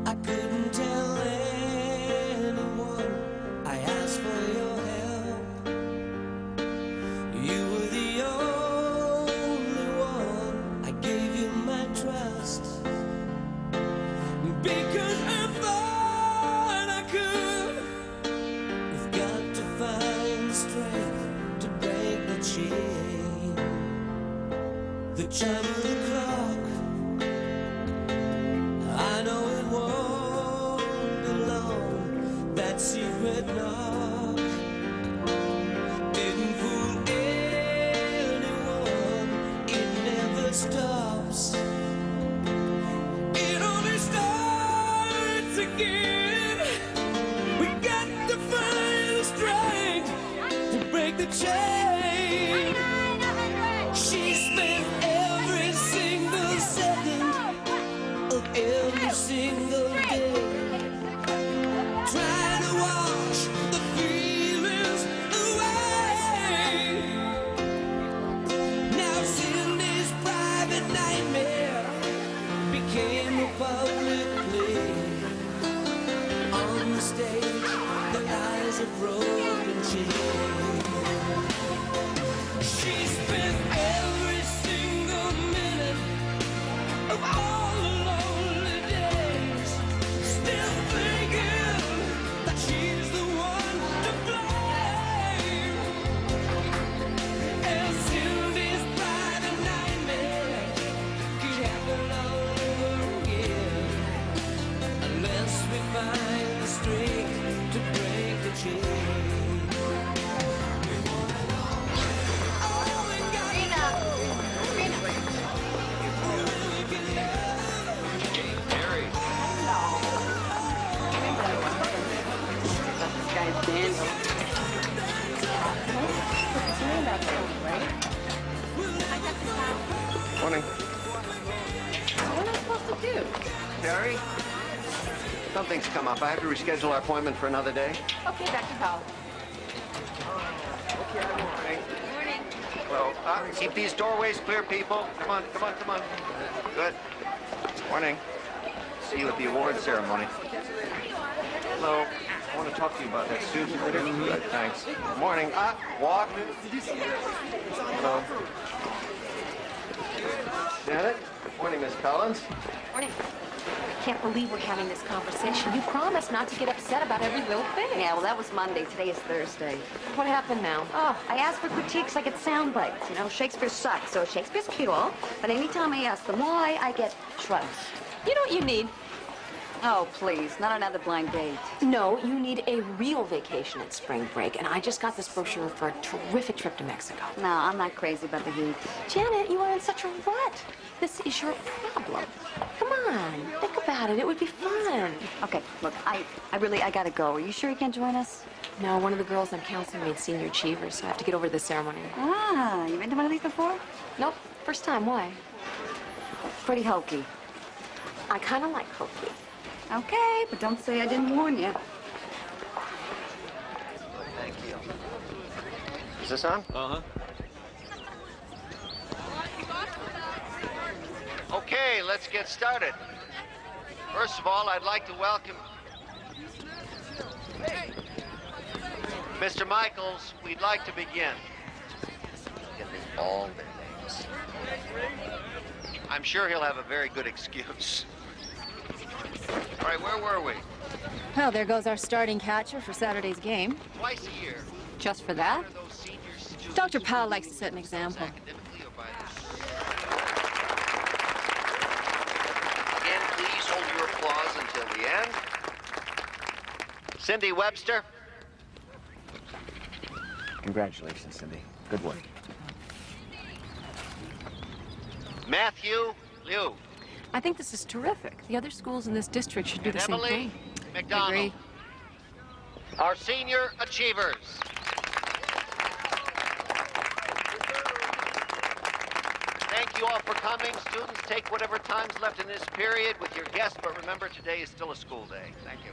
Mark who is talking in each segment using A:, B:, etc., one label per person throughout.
A: I couldn't tell anyone. I asked for your help. You were the only one. I gave you my trust because I thought I could. We've got to find the strength to break the chain. The chime of the clock, I know it won't be long. That secret knock didn't fool anyone. It never stops. It only starts again. We got to find the strength to break the chain. She spent every single second of every single day trying to wash the feelings away. Now Cindy's private nightmare became a public play. On the stage, the eyes of broken chains. She spent every single minute of all the lonely days still thinking that she's the one to blame. And Cindy's private nightmare could happen all over again unless we find the strength to break the chain.
B: Morning.
C: What am I supposed to do?
B: Terry? Something's come up. I have to reschedule our appointment for another day.
C: Okay, Dr. Powell.
B: Okay, morning.
C: Morning.
B: Well, keep these doorways clear, people. Come on, come on, come on. Good. Morning. See you at the award ceremony. Hello. I want to talk to you about that suit. Good, thanks. Morning. Walk. Hello. Janet? Morning, Miss Collins.
C: Morning. I can't believe we're having this conversation. You promised not to get upset about every little thing.
D: Yeah, well, that was Monday. Today is Thursday.
C: What happened now?
D: Oh, I asked for critiques like it's sound bites. You know, Shakespeare sucks, so Shakespeare's cool. But anytime I ask them why, I get shrugs.
C: You know what you need?
D: Oh, please, not another blind date.
C: No, you need a real vacation at spring break. And I just got this brochure for a terrific trip to Mexico.
D: No, I'm not crazy about the heat.
C: Janet, you are in such a rut. This is your problem. Come on, think about it. It would be fun.
D: Okay, look, I gotta go. Are you sure you can't join us?
C: No, one of the girls I'm counseling made senior achievers, so I have to get over to the ceremony.
D: Ah, you been to one of these before?
C: Nope, first time. Why?
D: Pretty hokey.
C: I kind of like hokey.
D: Okay, but don't say I didn't warn you.
B: Thank you. Is this on?
E: Uh-huh.
B: Okay, let's get started. First of all, I'd like to welcome Mr. Michaels. We'd like to begin. Give me all their names. I'm sure he'll have a very good excuse. All right, where were we?
F: Well, there goes our starting catcher for Saturday's game.
B: Twice a year.
F: Just for that?
B: Are those senior students
F: Dr. Powell likes to set an example.
B: academically or by the... Again, please hold your applause until the end. Cindy Webster.
E: Congratulations, Cindy. Good work.
B: Matthew Liu.
F: I think this is terrific. The other schools in this district should do
B: And
F: the same
B: Emily
F: thing.
B: McDonald.
F: Agree.
B: Our senior achievers. Thank you all for coming. Students, take whatever time's left in this period with your guests, but remember, today is still a school day. Thank you.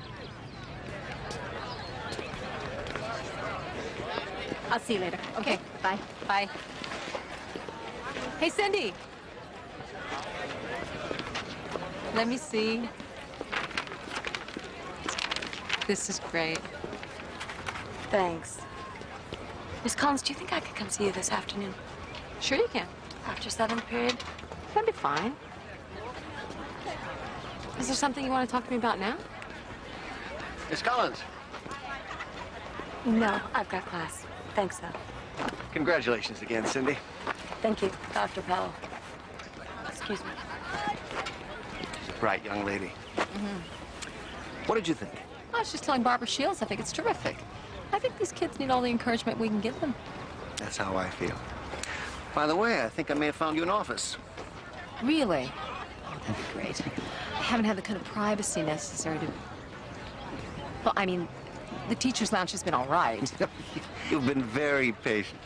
F: I'll see you later. Okay, bye. Bye. Hey, Cindy. Let me see.
C: This is great.
D: Thanks. Miss Collins, do you think I could come see you this afternoon?
C: Sure you can.
D: After 7th period?
C: That'd be fine. Is there something you want to talk to me about now?
B: Miss Collins,
D: No, I've got class. Thanks, though.
B: congratulations again, Cindy.
D: Thank you, Dr. Powell. Excuse me.
B: She's a bright young lady. What did you think?
C: I was just telling Barbara Shields I think it's terrific. I think these kids need all the encouragement we can give them.
B: That's how I feel. By the way, I think I may have found you an office.
C: Really? Oh, that'd be great. I haven't had the kind of privacy necessary to... Well, I mean, the teacher's lounge has been all right.
B: You've been very patient.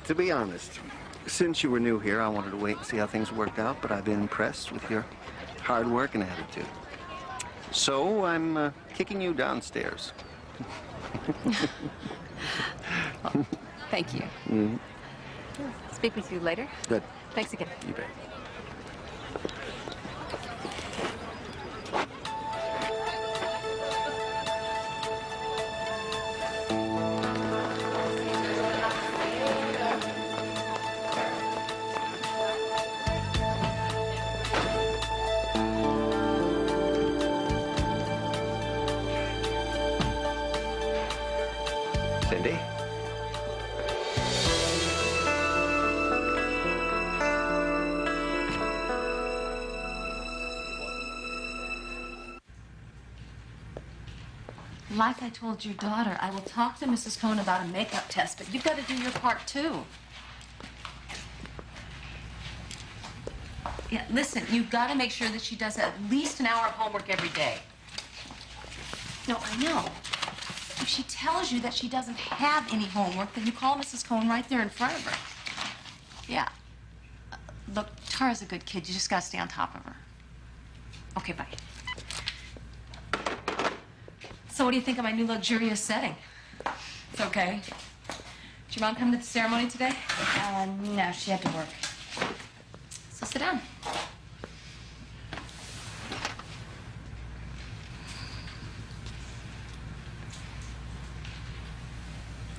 B: To be honest, since you were new here, I wanted to wait and see how things worked out, but I've been impressed with your hard work and attitude. So I'm kicking you downstairs.
C: Well, thank you. Speak with you later.
B: Good.
C: Thanks again.
B: You bet. Cindy?
G: Like I told your daughter, I will talk to Mrs. Cohn about a makeup test, but you've got to do your part, too. Yeah, listen, you've got to make sure that she does at least an hour of homework every day. No, I know. If she tells you that she doesn't have any homework, then you call Mrs. Cohn right there in front of her. Yeah. Look, Tara's a good kid. You just got to stay on top of her. Okay, bye. So what do you think of my new luxurious setting? It's okay. Did your mom come to the ceremony today?
D: No, she had to work.
G: So sit down.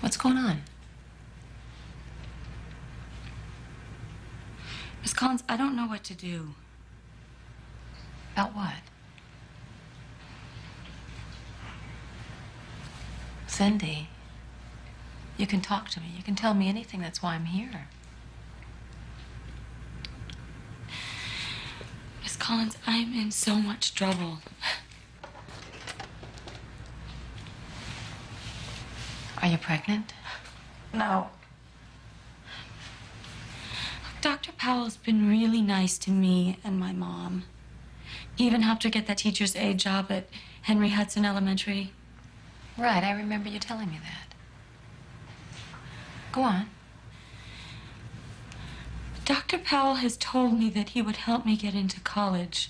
G: What's going on?
D: Miss Collins, I don't know what to do.
G: About what? Cindy, you can talk to me. You can tell me anything. That's why I'm here.
D: Miss Collins, I'm in so much trouble.
G: Are you pregnant?
D: No. Dr. Powell's been really nice to me and my mom. He even helped her get that teacher's aide job at Henry Hudson Elementary.
G: Right, I remember you telling me that. Go on.
D: Dr. Powell has told me that he would help me get into college.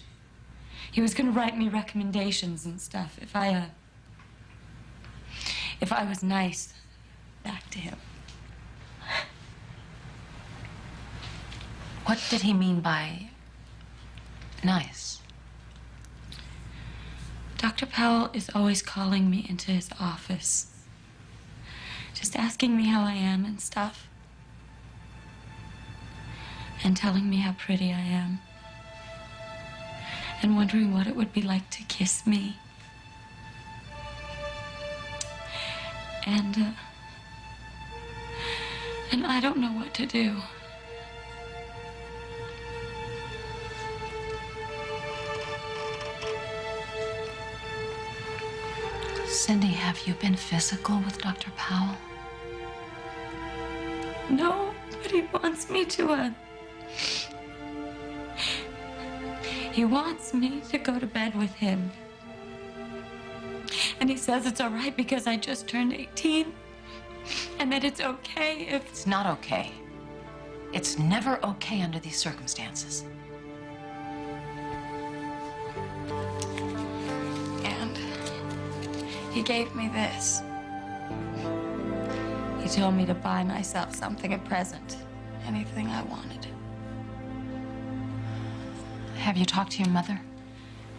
D: He was going to write me recommendations and stuff if I was nice back to him.
G: What did he mean by nice?
D: Dr. Powell is always calling me into his office, just asking me how I am and stuff, and telling me how pretty I am, and wondering what it would be like to kiss me. And I don't know what to do.
G: Cindy, have you been physical with Dr. Powell?
D: No, but he wants me to, He wants me to go to bed with him. And he says it's all right because I just turned 18. And that it's okay if...
G: It's not okay. It's never okay under these circumstances.
D: And he gave me this. He told me to buy myself something, a present. Anything I wanted.
G: Have you talked to your mother?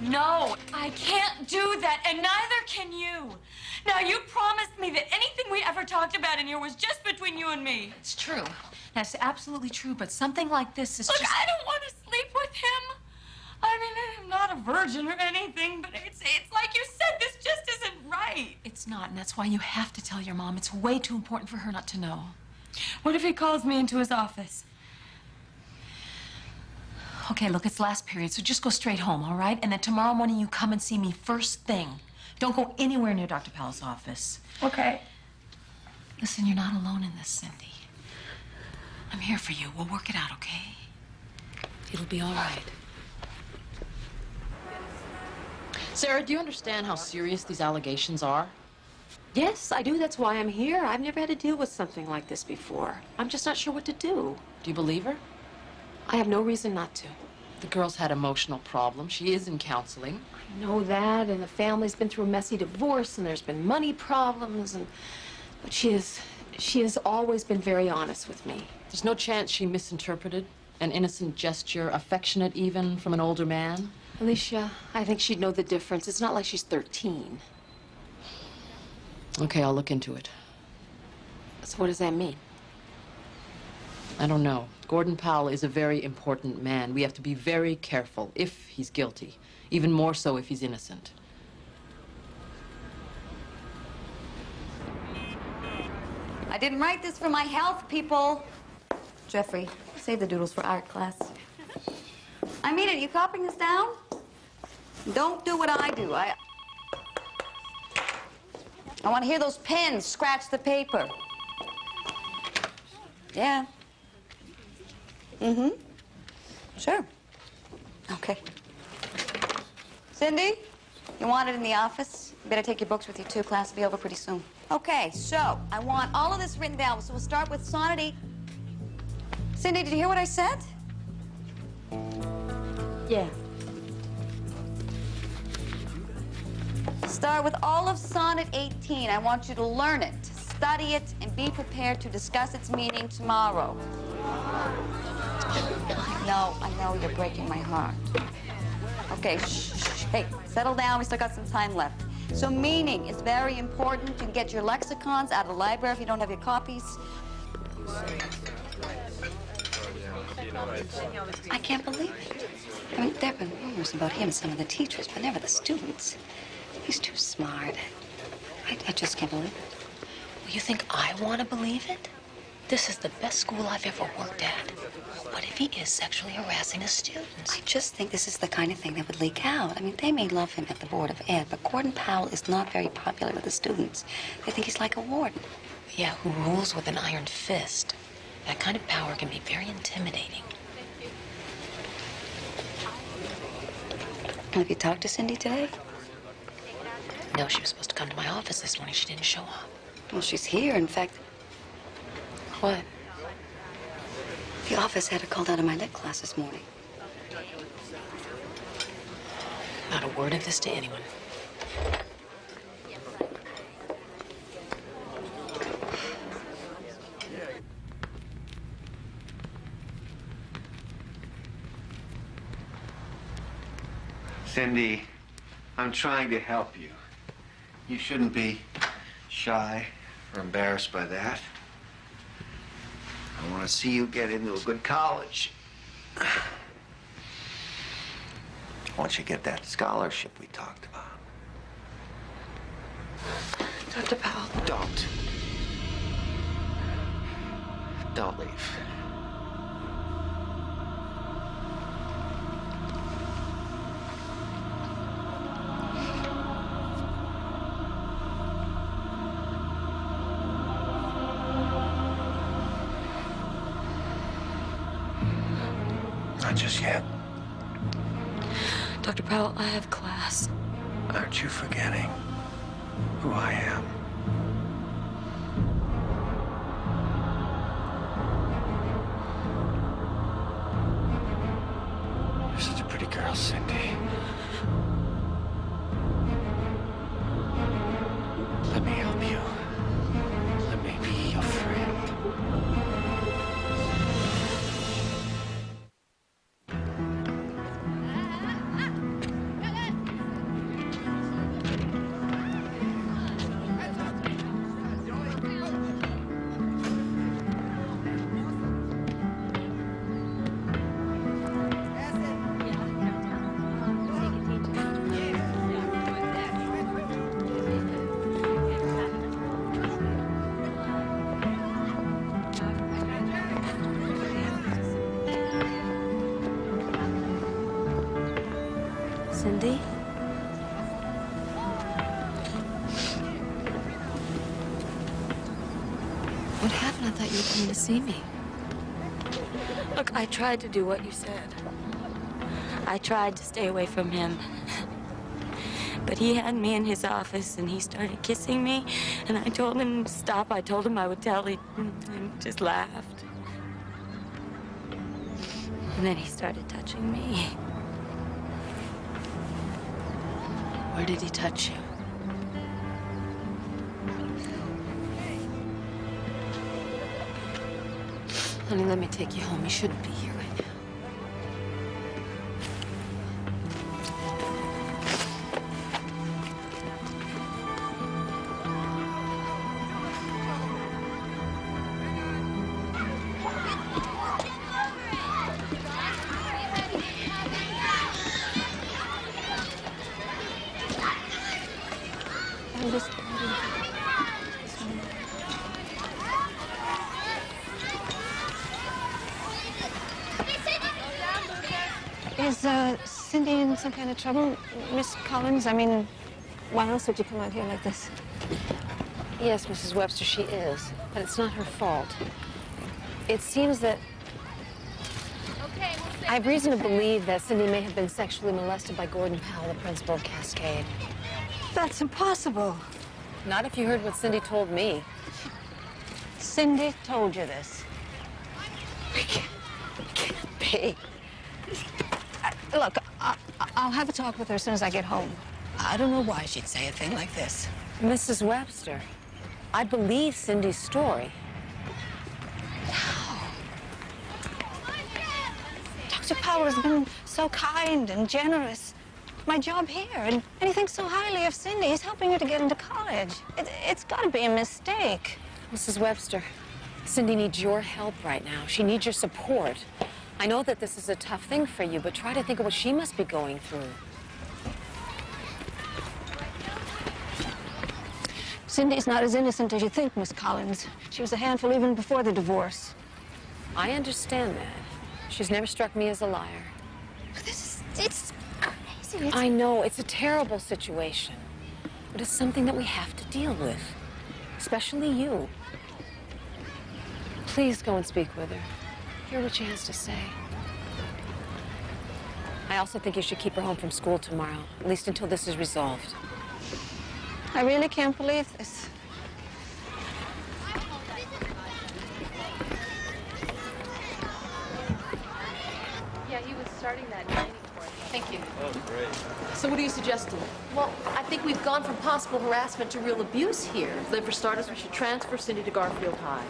D: No, I can't do that, and neither can you. Now, you promised me that anything we ever talked about in here was just between you and me.
G: It's true. That's absolutely true, but something like this is
D: Look,
G: just...
D: I don't want to sleep with him. I mean, I'm not a virgin or anything, but it's like you said, this just isn't right.
G: It's not, and that's why you have to tell your mom. It's way too important for her not to know.
D: What if he calls me into his office?
G: Okay, look, it's last period, so just go straight home, all right? And then tomorrow morning you come and see me first thing. Don't go anywhere near Dr. Powell's office.
D: Okay.
G: Listen, you're not alone in this, Cindy. I'm here for you. We'll work it out, okay? It'll be all right. Sarah, do you understand how serious these allegations are?
C: Yes, I do. That's why I'm here. I've never had to deal with something like this before. I'm just not sure what to do.
G: Do you believe her?
C: I have no reason not to.
G: The girl's had emotional problems. She is in counseling.
C: I know that, and the family's been through a messy divorce, and there's been money problems, but she has always been very honest with me.
G: There's no chance she misinterpreted an innocent gesture, affectionate even, from an older man?
C: Alicia, I think she'd know the difference. It's not like she's 13.
G: Okay, I'll look into it.
C: So what does that mean?
G: I don't know. Gordon Powell is a very important man. We have to be very careful if he's guilty, even more so if he's innocent.
H: I didn't write this for my health, people. Jeffrey, save the doodles for art class. I mean it. You copying this down? Don't do what I do. I want to hear those pens scratch the paper. Yeah. Mm-hmm. Sure. Okay. Cindy, you want it in the office? You better take your books with you, too. Class will be over pretty soon. Okay, so I want all of this written down. So we'll start with Sonnet 8. Cindy, did you hear what I said?
C: Yeah.
H: Start with all of Sonnet 18. I want you to learn it, study it, and be prepared to discuss its meaning tomorrow. I know you're breaking my heart. Okay, shh. Hey, settle down. We still got some time left. So meaning is very important. You can get your lexicons out of the library if you don't have your copies. I can't believe it. I mean, there have been rumors about him, some of the teachers, but never the students. He's too smart. I just can't believe it.
G: Well, you think I want to believe it? This is the best school I've ever worked at. What if he is sexually harassing his students?
H: I just think this is the kind of thing that would leak out. I mean, they may love him at the Board of Ed, but Gordon Powell is not very popular with the students. They think he's like a warden.
G: Yeah, who rules with an iron fist. That kind of power can be very intimidating.
H: Have you talked to Cindy today?
G: No, she was supposed to come to my office this morning. She didn't show up.
H: Well, she's here. In fact,
G: What?
H: the office had her called out of my lit class this morning.
G: Not a word of this to anyone.
B: Cindy, I'm trying to help you. You shouldn't be shy or embarrassed by that. I want to see you get into a good college. Once you get that scholarship we talked about.
G: Dr. Powell.
B: Don't leave. Not just yet.
D: Dr. Powell, I have class.
B: Aren't you forgetting who I am? You're such a pretty girl, Cindy. Let me help you. Let me be your friend.
C: What happened? I thought you were coming to see me.
D: Look, I tried to do what you said. I tried to stay away from him. But he had me in his office, and he started kissing me, and I told him to stop. I told him I would tell him, and he just laughed. And then he started touching me.
C: Where did he touch you? Honey, let me take you home. You shouldn't be here right now.
F: Is Cindy in some kind of trouble, Miss Collins? I mean, why else would you come out here like this?
C: Yes, Mrs. Webster, she is. But it's not her fault. It seems that I have reason to believe that Cindy may have been sexually molested by Gordon Powell, the principal of Cascade.
F: That's impossible.
C: Not if you heard what Cindy told me.
F: Cindy told you this.
C: It can't be.
F: Look, I'll have a talk with her as soon as I get home. I don't know why she'd say a thing like this.
C: Mrs. Webster, I believe Cindy's story.
F: Dr. Powell has been so kind and generous. My job here, and he thinks so highly of Cindy. He's helping her to get into college. It's got to be a mistake.
C: Mrs. Webster, Cindy needs your help right now. She needs your support. I know that this is a tough thing for you, but try to think of what she must be going through.
F: Cindy's not as innocent as you think, Miss Collins. She was a handful even before the divorce.
C: I understand that. She's never struck me as a liar.
F: It's crazy.
C: I know, it's a terrible situation. But it's something that we have to deal with. Especially you. Please go and speak with her. Hear what she has to say. I also think you should keep her home from school tomorrow, at least until this is resolved.
F: I really can't believe this.
I: Yeah, he was starting that dining course.
G: Thank you.
B: Oh, great.
G: So what are you suggesting?
I: Well, I think we've gone from possible harassment to real abuse here.
G: For starters, we should transfer Cindy to Garfield High.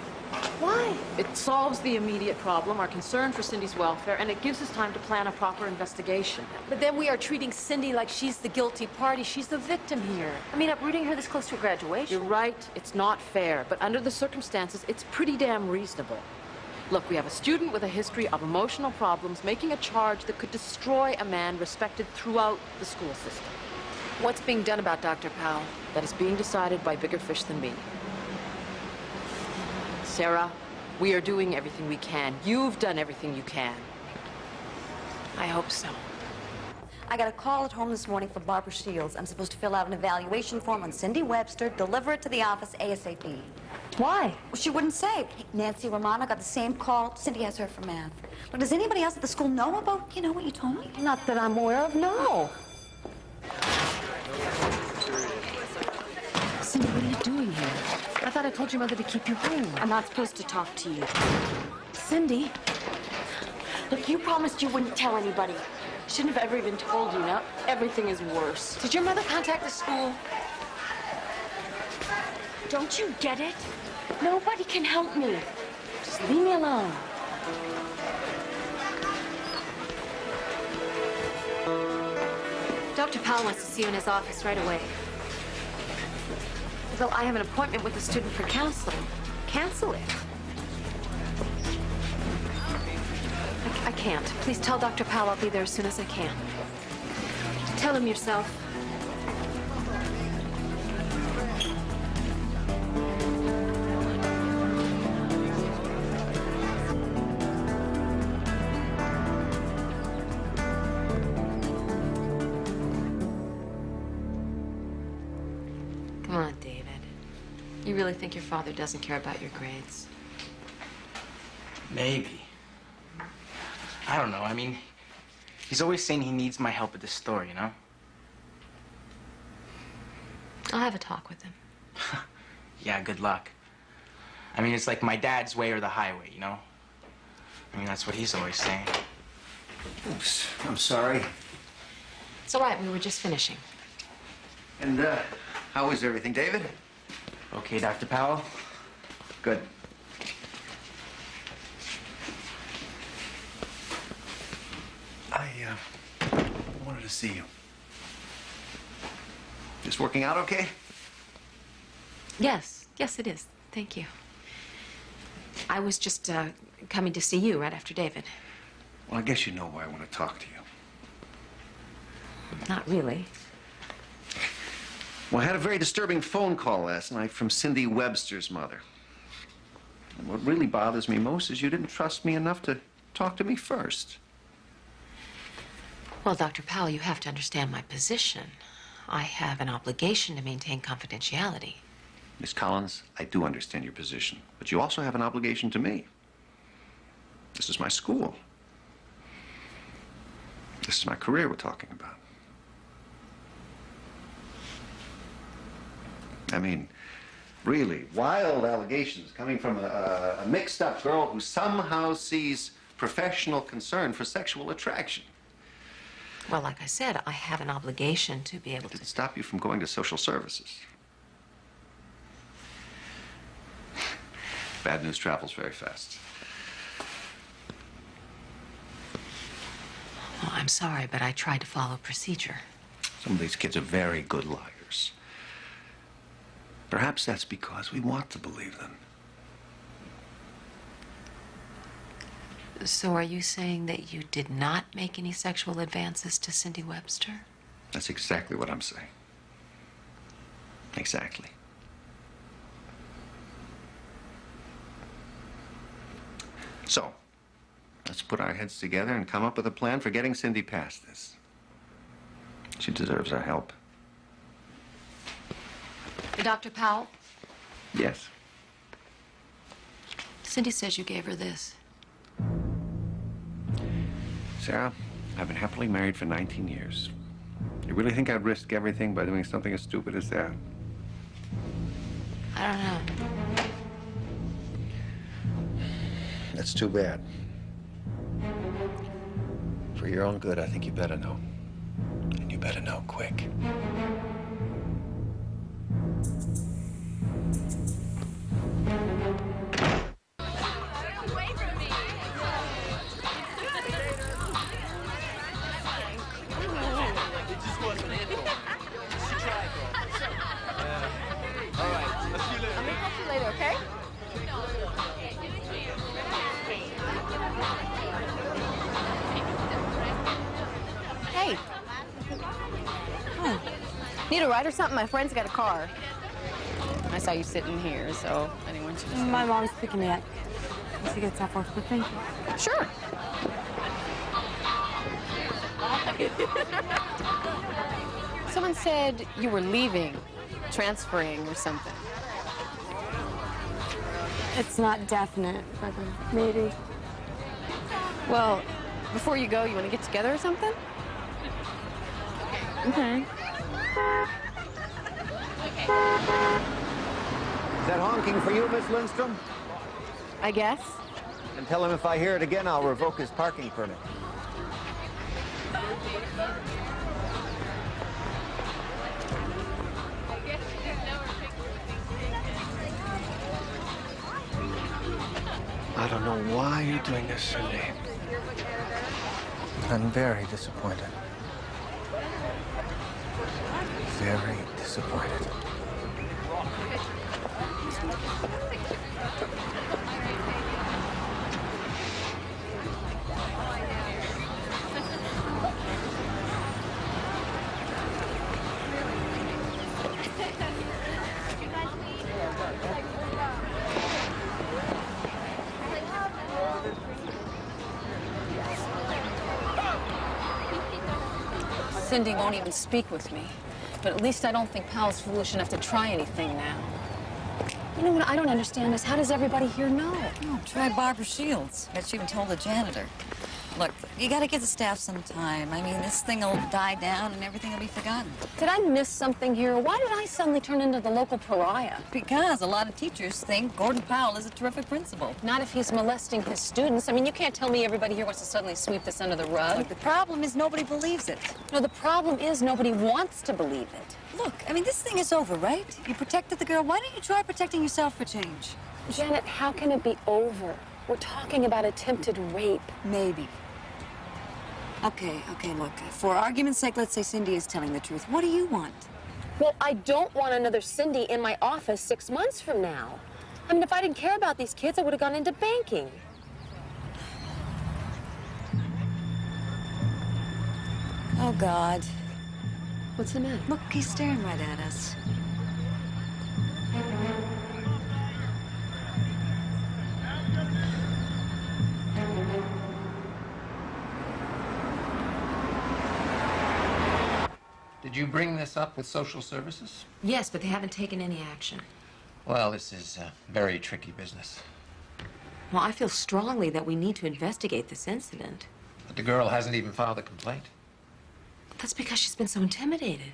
I: Why?
G: It solves the immediate problem, our concern for Cindy's welfare, and it gives us time to plan a proper investigation.
I: But then we are treating Cindy like she's the guilty party. She's the victim here. I mean, uprooting her this close to her graduation.
G: You're right, it's not fair, but under the circumstances, it's pretty damn reasonable. Look, we have a student with a history of emotional problems making a charge that could destroy a man respected throughout the school system.
I: What's being done about Dr. Powell?
G: That is being decided by bigger fish than me. Sarah, we are doing everything we can. You've done everything you can.
C: I hope so.
H: I got a call at home this morning from Barbara Shields. I'm supposed to fill out an evaluation form on Cindy Webster, deliver it to the office ASAP.
F: Why?
H: Well, she wouldn't say. Nancy Romano got the same call. Cindy has her for math. But does anybody else at the school know about, what you told me?
C: Not that I'm aware of, no. Cindy, what are you doing here? I thought I told your mother to keep you home.
D: I'm not supposed to talk to you.
C: Cindy,
D: Look, you promised you wouldn't tell anybody. Shouldn't have ever even told you. Now everything is worse.
I: Did your mother contact the school?
D: Don't you get it? Nobody can help me. Just leave me alone.
C: Dr. Powell wants to see you in his office right away. Though I have an appointment with a student for counseling. Cancel it. I can't. Please tell Dr. Powell I'll be there as soon as I can. Tell him yourself.
I: You really think your father doesn't care about your grades?
J: Maybe. I don't know. I mean, he's always saying he needs my help at the store, you know?
I: I'll have a talk with him.
J: Yeah, good luck. I mean, it's like my dad's way or the highway, you know? I mean, that's what he's always saying.
B: Oops, I'm sorry.
I: It's all right. We were just finishing.
B: And, how is everything, David?
J: Okay, Dr. Powell?
B: Good. I wanted to see you. Just working out okay?
I: Yes. Yes, it is. Thank you. I was just coming to see you right after David.
B: Well, I guess you know why I want to talk to you.
I: Not really.
B: Well, I had a very disturbing phone call last night from Cindy Webster's mother. And what really bothers me most is you didn't trust me enough to talk to me first.
I: Well, Dr. Powell, you have to understand my position. I have an obligation to maintain confidentiality.
B: Miss Collins, I do understand your position, but you also have an obligation to me. This is my school. This is my career we're talking about. I mean, really, wild allegations coming from a mixed-up girl who somehow sees professional concern for sexual attraction.
I: Well, like I said, I have an obligation to be able
B: Did
I: to...
B: it stop you from going to social services? Bad news travels very fast.
I: Well, I'm sorry, but I tried to follow procedure.
B: Some of these kids are very good liars. Perhaps that's because we want to believe them.
I: So are you saying that you did not make any sexual advances to Cindy Webster?
B: That's exactly what I'm saying. Exactly. So, let's put our heads together and come up with a plan for getting Cindy past this. She deserves our help.
I: Dr. Powell,
B: Yes.
I: Cindy says you gave her this.
B: Sarah, I've been happily married for 19 years. You really think I'd risk everything by doing something as stupid as that?
I: I don't know.
B: That's too bad. For your own good, I think you better know. And you better know quick.
C: Need a ride or something? My friend's got a car. I saw you sitting here, so I didn't want you to...
D: My mom's picking me up. When she gets off work, but thank you.
C: Sure. Someone said you were leaving, transferring or something.
D: It's not definite, but maybe.
C: Well, before you go, you want to get together or something? Okay.
K: Is that honking for you, Miss Lindstrom?
C: I guess.
K: And tell him if I hear it again, I'll revoke his parking permit.
B: I don't know why you're doing this, Cindy. I'm very disappointed. Very disappointed.
C: Cindy won't even speak with me. But at least I don't think Powell's foolish enough to try anything now. You know what I don't understand is how does everybody here know?
H: Oh, try Barbara Shields. Bet she even told the janitor. Look, you gotta give the staff some time. I mean, this thing will die down and everything will be forgotten.
C: Did I miss something here? Why did I suddenly turn into the local pariah?
H: Because a lot of teachers think Gordon Powell is a terrific principal.
C: Not if he's molesting his students. I mean, you can't tell me everybody here wants to suddenly sweep this under the rug.
H: Look, the problem is nobody believes it.
C: No, the problem is nobody wants to believe it.
H: Look, I mean, this thing is over, right? You protected the girl. Why don't you try protecting yourself for change?
C: Janet, how can it be over? We're talking about attempted rape.
H: Maybe. Okay, look. For argument's sake, let's say Cindy is telling the truth. What do you want?
C: Well, I don't want another Cindy in my office 6 months from now. I mean, if I didn't care about these kids, I would have gone into banking.
H: Oh, God.
C: What's the matter?
H: Look, he's staring right at us.
B: Did you bring this up with social services?
G: Yes, but they haven't taken any action.
B: Well, this is very tricky business.
G: Well, I feel strongly that we need to investigate this incident.
B: But the girl hasn't even filed a complaint.
G: That's because she's been so intimidated.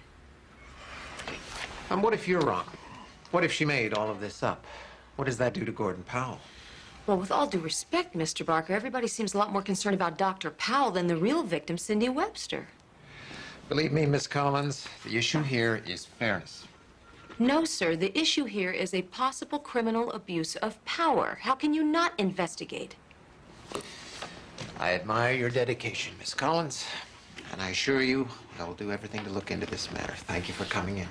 B: And what if you're wrong? What if she made all of this up? What does that do to Gordon Powell?
G: Well, with all due respect, Mr. Barker, everybody seems a lot more concerned about Dr. Powell than the real victim, Cindy Webster.
B: Believe me, Miss Collins, the issue here is fairness.
G: No, sir. The issue here is a possible criminal abuse of power. How can you not investigate?
B: I admire your dedication, Miss Collins. And I assure you, I will do everything to look into this matter. Thank you for coming in.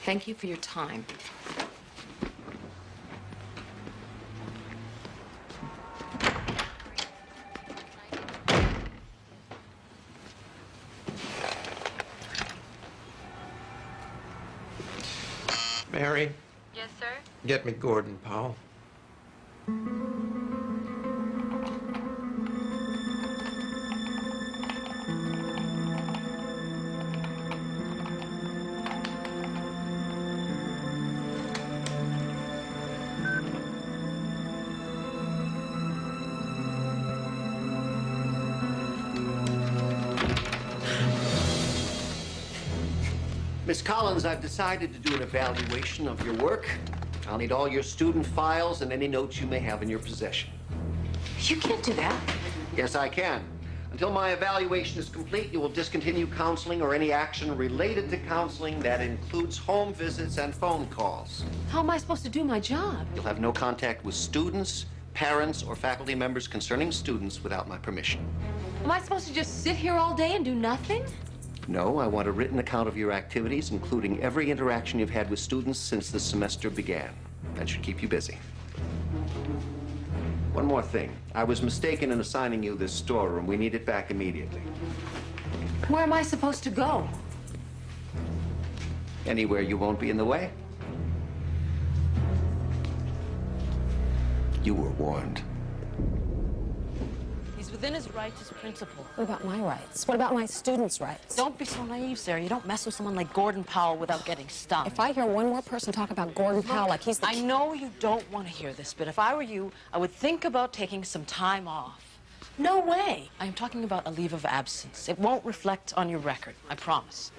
G: Thank you for your time.
B: Mary?
D: Yes, sir?
B: Get me Gordon Powell.
K: Miss Collins, I've decided to do an evaluation of your work. I'll need all your student files and any notes you may have in your possession.
G: You can't do that.
K: Yes, I can. Until my evaluation is complete, you will discontinue counseling or any action related to counseling that includes home visits and phone calls.
G: How am I supposed to do my job?
K: You'll have no contact with students, parents, or faculty members concerning students without my permission.
G: Am I supposed to just sit here all day and do nothing?
K: No, I want a written account of your activities, including every interaction you've had with students since the semester began. That should keep you busy. One more thing. I was mistaken in assigning you this storeroom. We need it back immediately.
G: Where am I supposed to go?
K: Anywhere you won't be in the way. You were warned.
I: He's within his rights as principal.
C: What about my rights? What about my students' rights?
I: Don't be so naive, Sarah. You don't mess with someone like Gordon Powell without getting stung.
C: If I hear one more person talk about Gordon Powell like he's the...
I: I know you don't want to hear this, but if I were you, I would think about taking some time off. No way. I am talking about a leave of absence. It won't reflect on your record, I promise.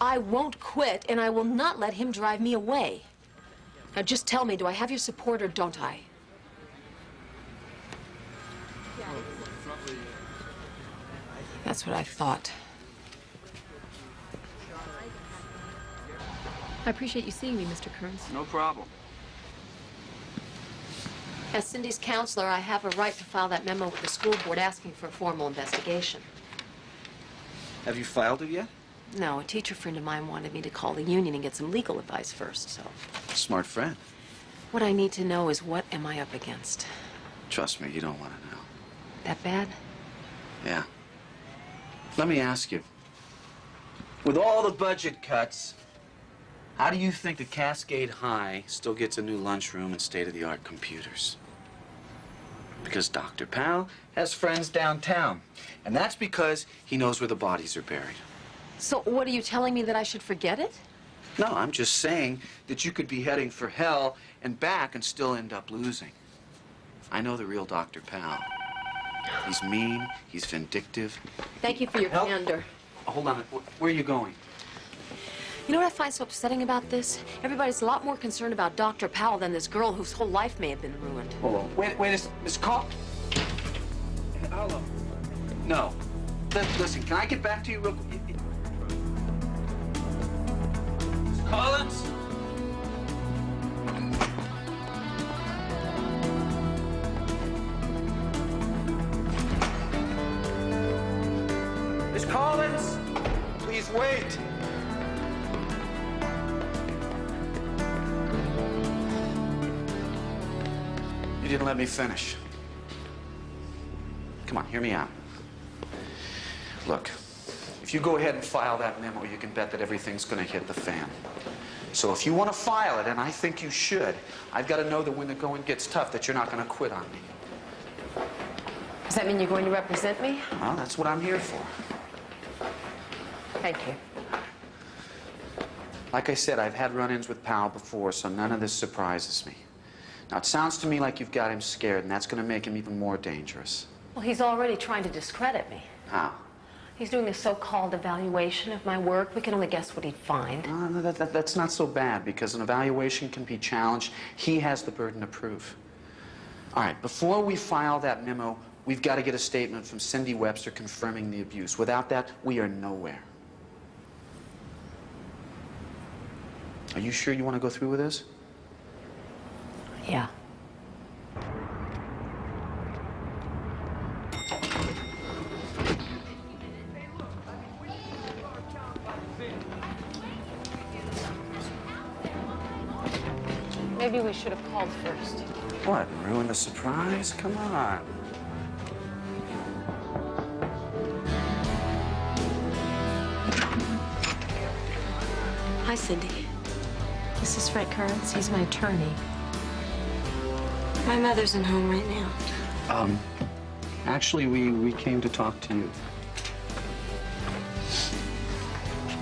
G: I won't quit, and I will not let him drive me away. Now, just tell me, do I have your support or don't I? That's what I thought. I appreciate you seeing me, Mr. Kearns.
E: No problem.
G: As Cindy's counselor, I have a right to file that memo with the school board asking for a formal investigation.
E: Have you filed it yet?
G: No, a teacher friend of mine wanted me to call the union and get some legal advice first, so...
E: Smart friend.
G: What I need to know is what am I up against?
E: Trust me, you don't want to know.
G: That bad?
E: Yeah. Let me ask you. With all the budget cuts, how do you think that Cascade High still gets a new lunchroom and state-of-the-art computers? Because Dr. Powell has friends downtown. And that's because he knows where the bodies are buried.
G: So what are you telling me, that I should forget it?
E: No, I'm just saying that you could be heading for hell and back and still end up losing. I know the real Dr. Powell. He's mean, he's vindictive.
C: Thank you for your candor.
E: Hold on, where are you going?
C: You know what I find so upsetting about this? Everybody's a lot more concerned about Dr. Powell than this girl whose whole life may have been ruined.
E: Hold on. Wait, Miss Call. Hello. No. Listen, can I get back to you real quick? Miss Collins? Miss Collins? Please wait. You didn't let me finish. Come on, hear me out. Look, if you go ahead and file that memo, you can bet that everything's going to hit the fan. So if you want to file it, and I think you should, I've got to know that when the going gets tough, that you're not going to quit on me.
C: Does that mean you're going to represent me?
E: Well, that's what I'm here for.
C: Thank you.
E: Like I said, I've had run-ins with Powell before, so none of this surprises me. Now, it sounds to me like you've got him scared, and that's going to make him even more dangerous.
C: Well, he's already trying to discredit me.
E: How?
C: He's doing a so-called evaluation of my work. We can only guess what he'd find.
E: No, that's not so bad, because an evaluation can be challenged. He has the burden of proof. All right, before we file that memo, we've got to get a statement from Cindy Webster confirming the abuse. Without that, we are nowhere. Are you sure you want to go through with this?
C: Yeah. Maybe we should have called first.
E: What, ruin the surprise? Come on.
D: Hi, Cindy.
C: This is Frank Kearns. He's my attorney.
D: My mother's in home right now.
E: Actually, we came to talk to you.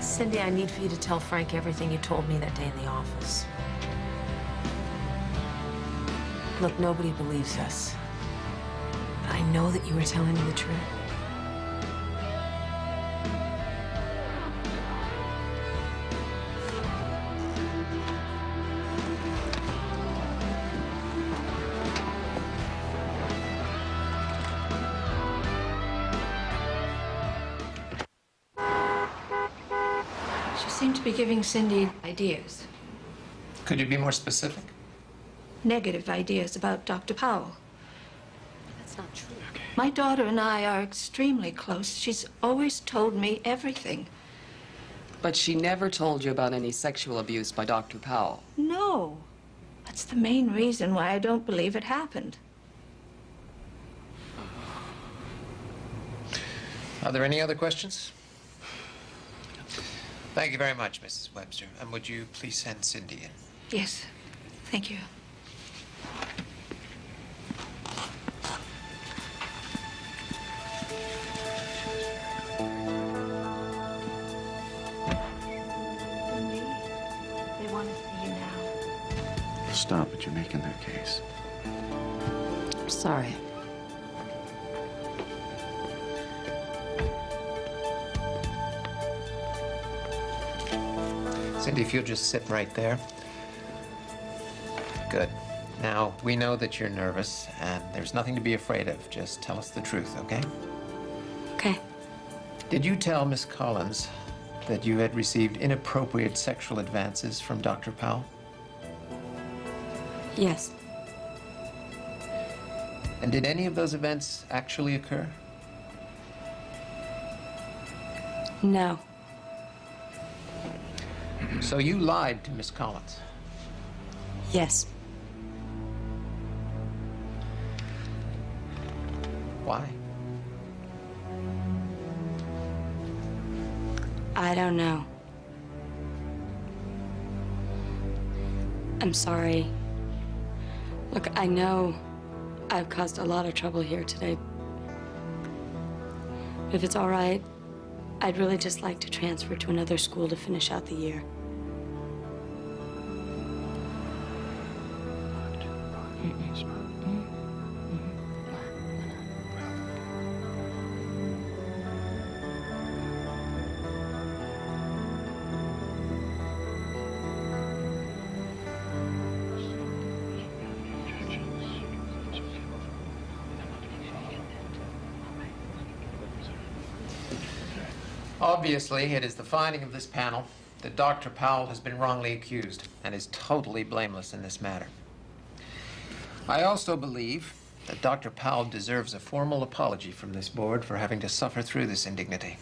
C: Cindy, I need for you to tell Frank everything you told me that day in the office. Look, nobody believes us. But I know that you were telling me the truth.
F: She seemed to be giving Cindy ideas,
J: Could you be more specific?
F: negative ideas about Dr. Powell.
C: That's not true.
F: My daughter and I are extremely close. She's always told me everything.
L: But she never told you about any sexual abuse by Dr. Powell.
F: No. That's the main reason why I don't believe it happened.
M: Are there any other questions? Thank you very much, Mrs. Webster. And would you please send Cindy in?
F: Yes. Thank you. Cindy, they want to see you now.
E: Stop it, you're making their case.
C: I'm sorry.
M: Cindy, if you'll just sit right there. Good. Now, we know that you're nervous, and there's nothing to be afraid of. Just tell us the truth, okay?
D: Okay.
M: Did you tell Miss Collins that you had received inappropriate sexual advances from Dr. Powell?
D: Yes.
M: And did any of those events actually occur?
D: No.
M: So you lied to Miss Collins?
D: Yes.
M: Why?
D: I don't know. I'm sorry. Look, I know I've caused a lot of trouble here today. If it's all right, I'd really just like to transfer to another school to finish out the year.
M: Obviously, it is the finding of this panel that Dr. Powell has been wrongly accused and is totally blameless in this matter. I also believe that Dr. Powell deserves a formal apology from this board for having to suffer through this indignity.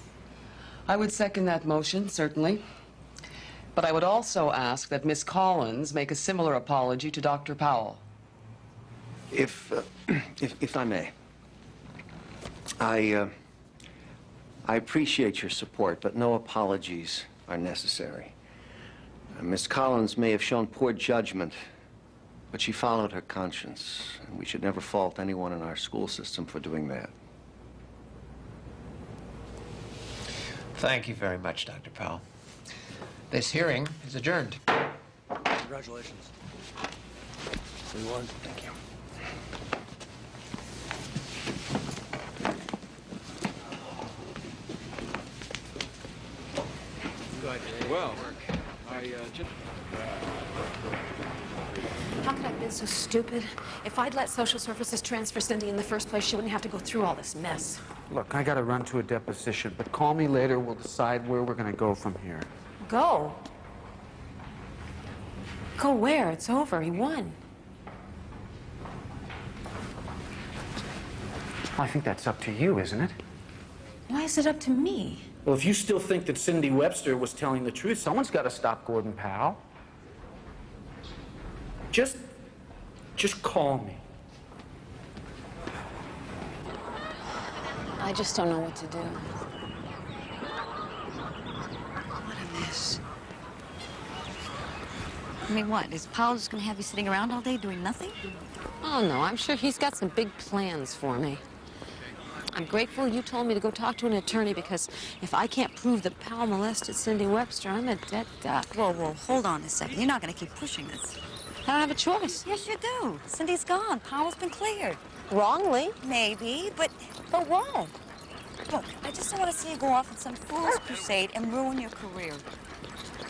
L: I would second that motion, certainly. But I would also ask that Miss Collins make a similar apology to Dr. Powell.
K: If I may, I appreciate your support, but no apologies are necessary. Miss Collins may have shown poor judgment, but she followed her conscience, and we should never fault anyone in our school system for doing that.
M: Thank you very much, Dr. Powell. This hearing is adjourned.
N: Congratulations. You won. Thank you.
O: Well, just...
C: How could I have been so stupid? If I'd let social services transfer Cindy in the first place, she wouldn't have to go through all this mess.
E: Look, I gotta run to a deposition, but call me later. We'll decide where we're gonna go from here.
C: Go? Go where? It's over. He won.
E: Well, I think that's up to you, isn't it?
C: Why is it up to me?
E: Well, if you still think that Cindy Webster was telling the truth, someone's got to stop Gordon Powell. Just call me.
C: I just don't know what to do. What a mess.
H: I mean, what? Is Powell just going to have you sitting around all day doing nothing?
C: Oh, no, I'm sure he's got some big plans for me. I'm grateful you told me to go talk to an attorney, because if I can't prove that Powell molested Cindy Webster, I'm a dead duck.
H: Whoa, hold on a second. You're not going to keep pushing this.
C: I don't have a choice.
H: Yes, you do. Cindy's gone. Powell's been cleared.
C: Wrongly?
H: Maybe, but what? Look, I just don't want to see you go off on some fool's crusade and ruin your career.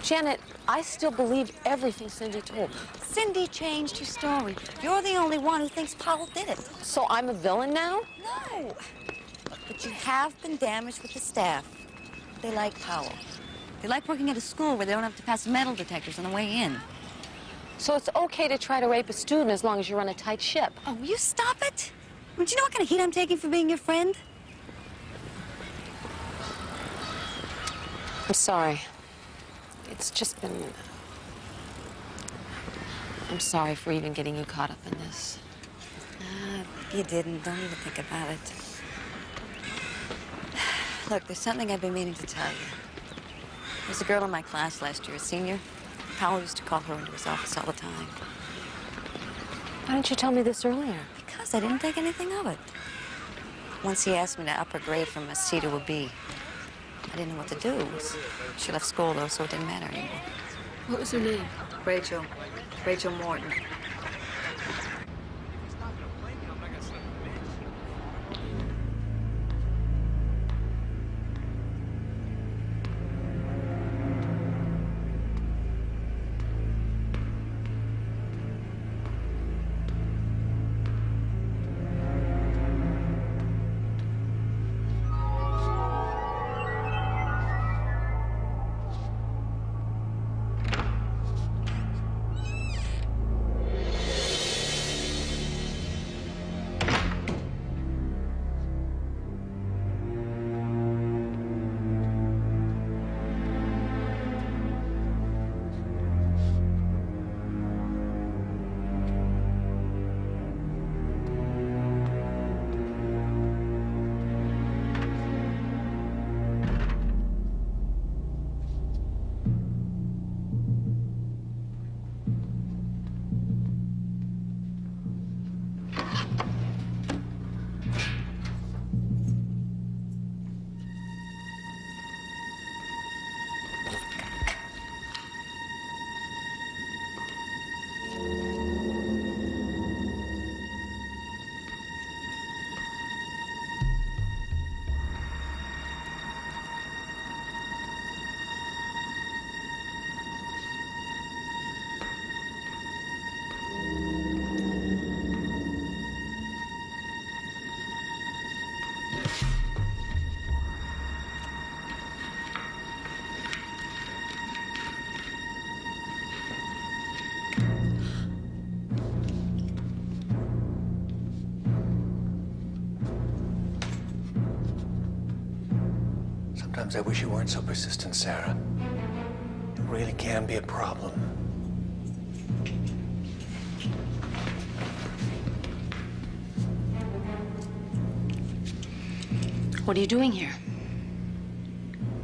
C: Janet, I still believe everything Cindy told me.
H: Cindy changed her story. You're the only one who thinks Powell did it.
C: So I'm a villain now?
H: No. But you have been damaged with the staff. They like Powell. They like working at a school where they don't have to pass metal detectors on the way in.
C: So it's okay to try to rape a student as long as you run a tight ship?
H: Oh, will you stop it? Don't you know what kind of heat I'm taking for being your friend?
C: I'm sorry. It's just been... I'm sorry for even getting you caught up in this.
H: You didn't. Don't even think about it. Look, there's something I've been meaning to tell you. There's a girl in my class last year, a senior. Powell used to call her into his office all the time.
C: Why didn't you tell me this earlier?
H: Because I didn't think anything of it. Once he asked me to up her grade from a C to a B. I didn't know what to do. She left school, though, so it didn't matter anymore.
C: What was her name?
H: Rachel. Rachel Morton.
K: Sometimes I wish you weren't so persistent, Sarah. It really can be a problem.
I: What are you doing here?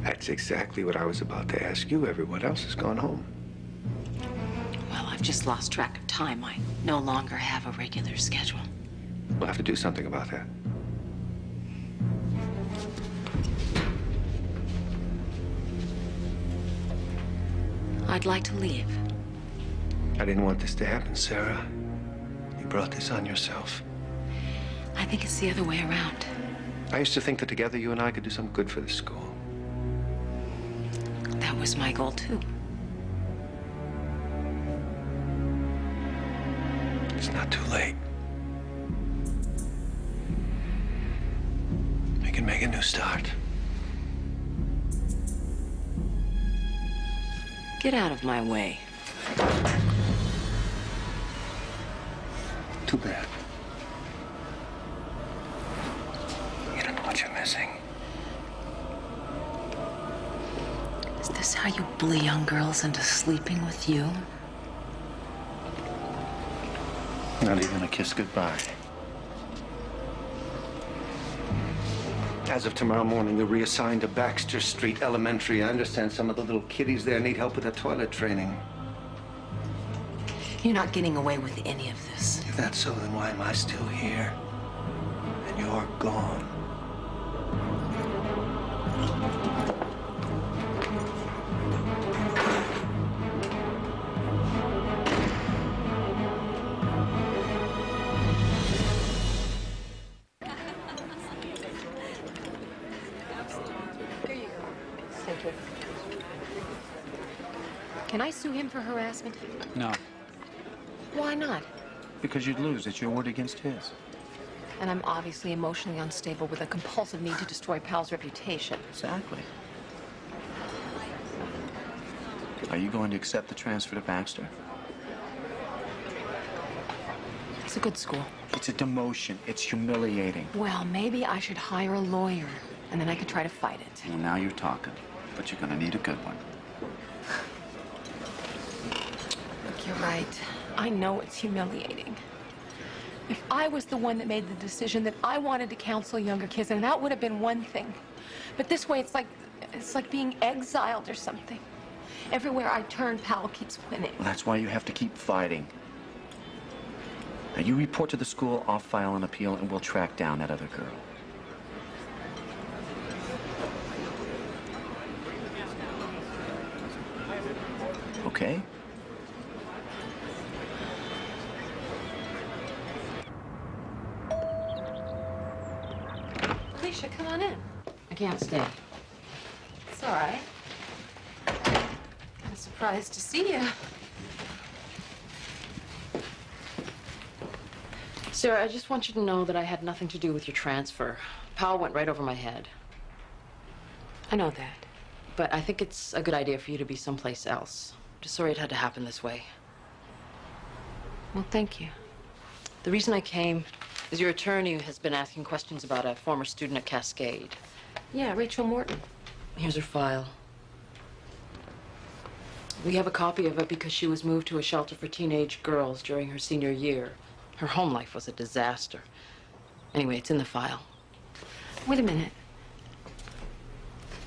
K: That's exactly what I was about to ask you. Everyone else has gone home.
I: Well, I've just lost track of time. I no longer have a regular schedule.
K: We'll have to do something about that.
I: I'd like to leave.
K: I didn't want this to happen, Sarah. You brought this on yourself.
I: I think it's the other way around.
K: I used to think that together you and I could do some good for the school.
I: That was my goal, too.
K: It's not too late. We can make a new start.
I: Get out of my way.
K: Too bad. You don't know what you're missing.
I: Is this how you bully young girls into sleeping with you?
K: Not even a kiss goodbye. As of tomorrow morning, you're reassigned to Baxter Street Elementary. I understand some of the little kiddies there need help with their toilet training.
I: You're not getting away with any of this.
K: If that's so, then why am I still here? And you're gone.
C: Thank you. Can I sue him for harassment?
E: No,
C: Why not?
E: because you'd lose. It's your word against his.
C: And I'm obviously emotionally unstable with a compulsive need to destroy Pal's reputation.
E: Exactly. Are you going to accept the transfer to Baxter?
C: It's a good school.
E: It's a demotion. It's humiliating.
C: Well, maybe I should hire a lawyer, and then I could try to fight it.
E: Well, now you're talking. But you're going to need a good one.
C: Look, you're right. I know it's humiliating. If I was the one that made the decision that I wanted to counsel younger kids, and that would have been one thing. But this way, it's like being exiled or something. Everywhere I turn, Pal keeps winning.
E: Well, that's why you have to keep fighting. Now, you report to the school, I'll file an appeal, and we'll track down that other girl. Okay?
C: Alicia, come on in.
I: I can't stay.
C: It's all right. Kind of surprised to see you.
I: Sarah, I just want you to know that I had nothing to do with your transfer. Powell went right over my head.
C: I know that.
I: But I think it's a good idea for you to be someplace else. Just sorry it had to happen this way.
C: Well, thank you.
I: The reason I came is your attorney has been asking questions about a former student at Cascade.
C: Yeah, Rachel Morton.
I: Here's her file. We have a copy of it because she was moved to a shelter for teenage girls during her senior year. Her home life was a disaster. Anyway, it's in the file.
C: Wait a minute.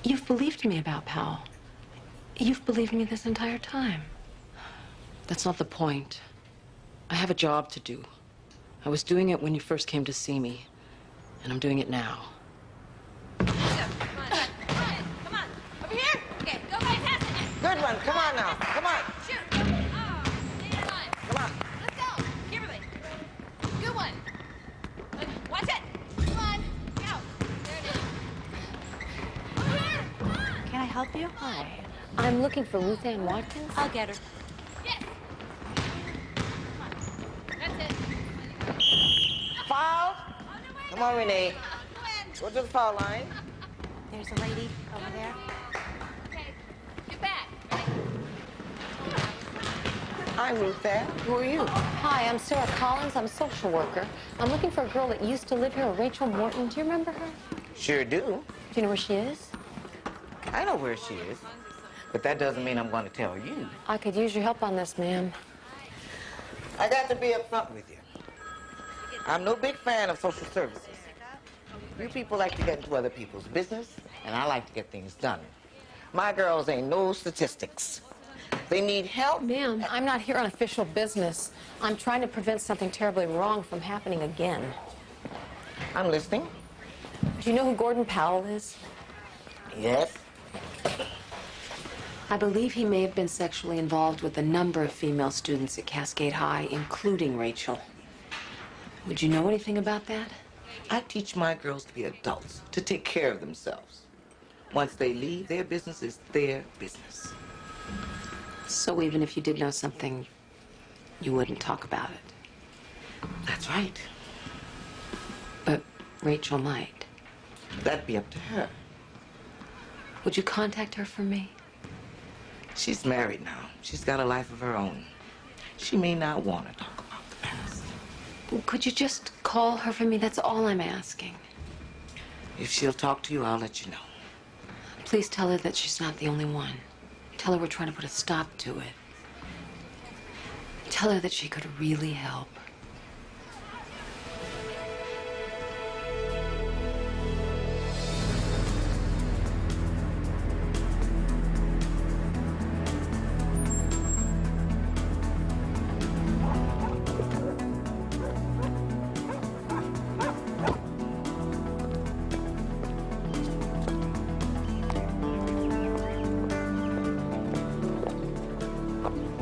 C: You've believed me about Powell. You've believed me this entire time.
I: That's not the point. I have a job to do. I was doing it when you first came to see me, and I'm doing it now.
P: Come on. Over here. Okay, go right past it. Good one. Come on now. Come on. Shoot. Oh, come on. Let's go. Kimberly. Good one. Watch it. Come on. Go. There it is. Over here. Come on.
C: Can I help you? Hi. I'm looking for Ruth Ann Watkins.
P: I'll get her. Yes. That's it.
Q: Foul. Come on, Renee. Go to the foul line.
P: There's a lady over there. Okay. Get back.
Q: Hi, Ruth Ann.
C: Who are you? Hi, I'm Sarah Collins. I'm a social worker. I'm looking for a girl that used to live here, Rachel Morton. Do you remember her?
Q: Sure do.
C: Do you know where she is?
Q: I know where she is, but that doesn't mean I'm going to tell you.
C: I could use your help on this, ma'am.
Q: I got to be upfront with you. I'm no big fan of social services. You people like to get into other people's business, and I like to get things done. My girls ain't no statistics. They need help.
C: Ma'am, I'm not here on official business. I'm trying to prevent something terribly wrong from happening again.
Q: I'm listening.
C: Do you know who Gordon Powell is?
Q: Yes.
C: I believe he may have been sexually involved with a number of female students at Cascade High, including Rachel. Would you know anything about that?
Q: I teach my girls to be adults, to take care of themselves. Once they leave, their business is their business.
C: So even if you did know something, you wouldn't talk about it?
Q: That's right.
C: But Rachel might.
Q: That'd be up to her.
C: Would you contact her for me?
Q: She's married now. She's got a life of her own. She may not want to talk about the past.
C: Could you just call her for me? That's all I'm asking.
Q: If she'll talk to you, I'll let you know.
C: Please tell her that she's not the only one. Tell her we're trying to put a stop to it. Tell her that she could really help.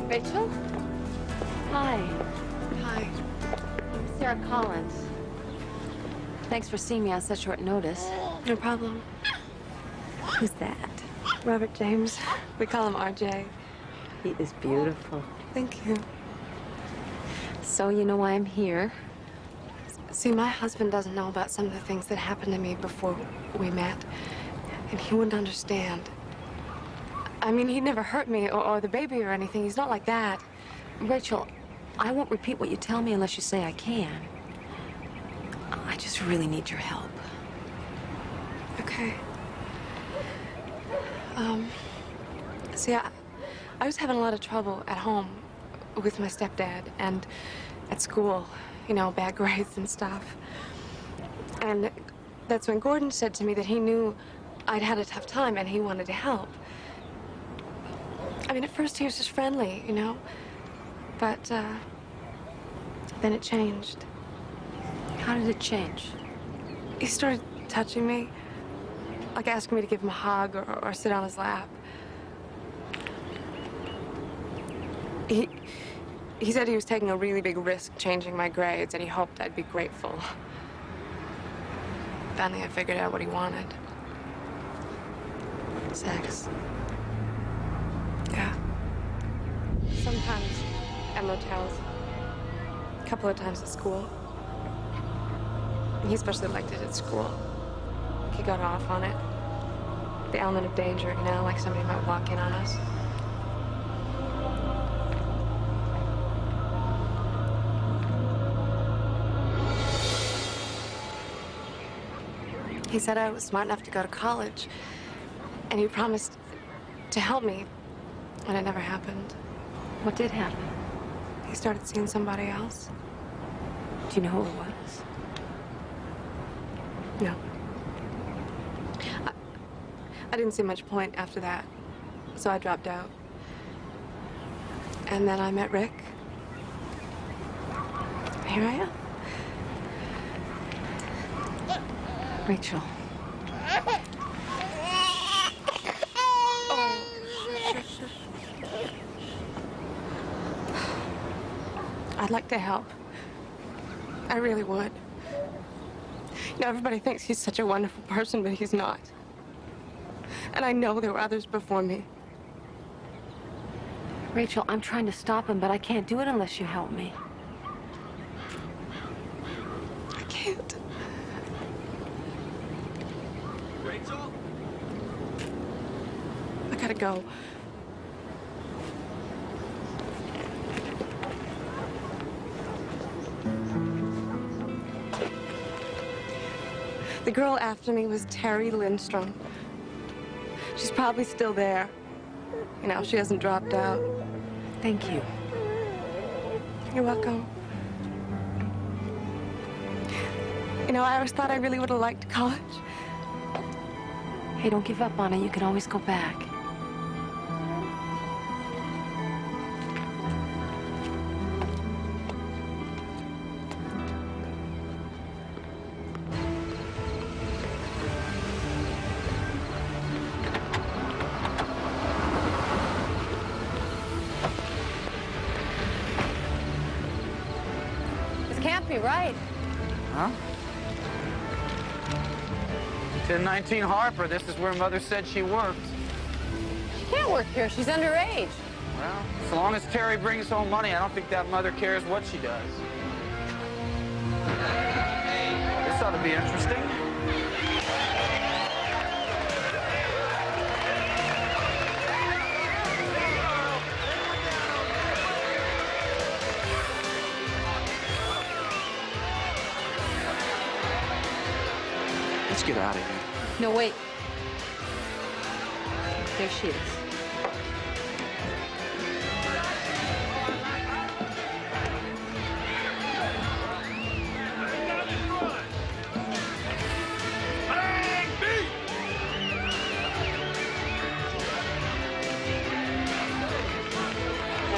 C: Rachel? Hi. Hi. I'm Sarah Collins. Thanks for seeing me on such short notice.
R: No problem.
C: Who's that?
R: Robert James. We call him RJ.
C: He is beautiful.
R: Thank you.
C: So you know why I'm here?
R: See, my husband doesn't know about some of the things that happened to me before we met, and he wouldn't understand. I mean, he'd never hurt me or the baby or anything. He's not like that.
C: Rachel, I won't repeat what you tell me unless you say I can. I just really need your help.
R: Okay. See, I was having a lot of trouble at home with my stepdad and at school, you know, bad grades and stuff. And that's when Gordon said to me that he knew I'd had a tough time and he wanted to help. I mean, at first he was just friendly, you know, but then it changed.
C: How did it change?
R: He started touching me, like asking me to give him a hug or sit on his lap. He said he was taking a really big risk changing my grades, and he hoped I'd be grateful. Finally, I figured out what he wanted. Sex. Yeah. Sometimes at motels. A couple of times at school. He especially liked it at school. He got off on it. The element of danger, you know, like somebody might walk in on us. He said I was smart enough to go to college, and he promised to help me, and it never happened.
C: What did happen?
R: He started seeing somebody else.
C: Do you know who it was?
R: No. I didn't see much point after that, so I dropped out. And then I met Rick. Here I am.
C: Rachel.
R: Oh, shush. I'd like to help. I really would. You know, everybody thinks he's such a wonderful person, but he's not. And I know there were others before me.
C: Rachel, I'm trying to stop him, but I can't do it unless you help me.
R: I can't.
O: Rachel?
R: I gotta go. The girl after me was Terry Lindstrom. She's She's probably still there. You know, she hasn't dropped out.
C: Thank you.
R: You're welcome. You know, I always thought I really would have liked college.
C: Hey, don't give up on it. You can always go back. This can't be right.
E: Huh? 1019 Harper, this is where Mother said she works.
C: She can't work here. She's underage.
E: Well, as long as Terry brings home money, I don't think that mother cares what she does. This ought to be interesting. Let's get out of here.
C: No, wait. There she is.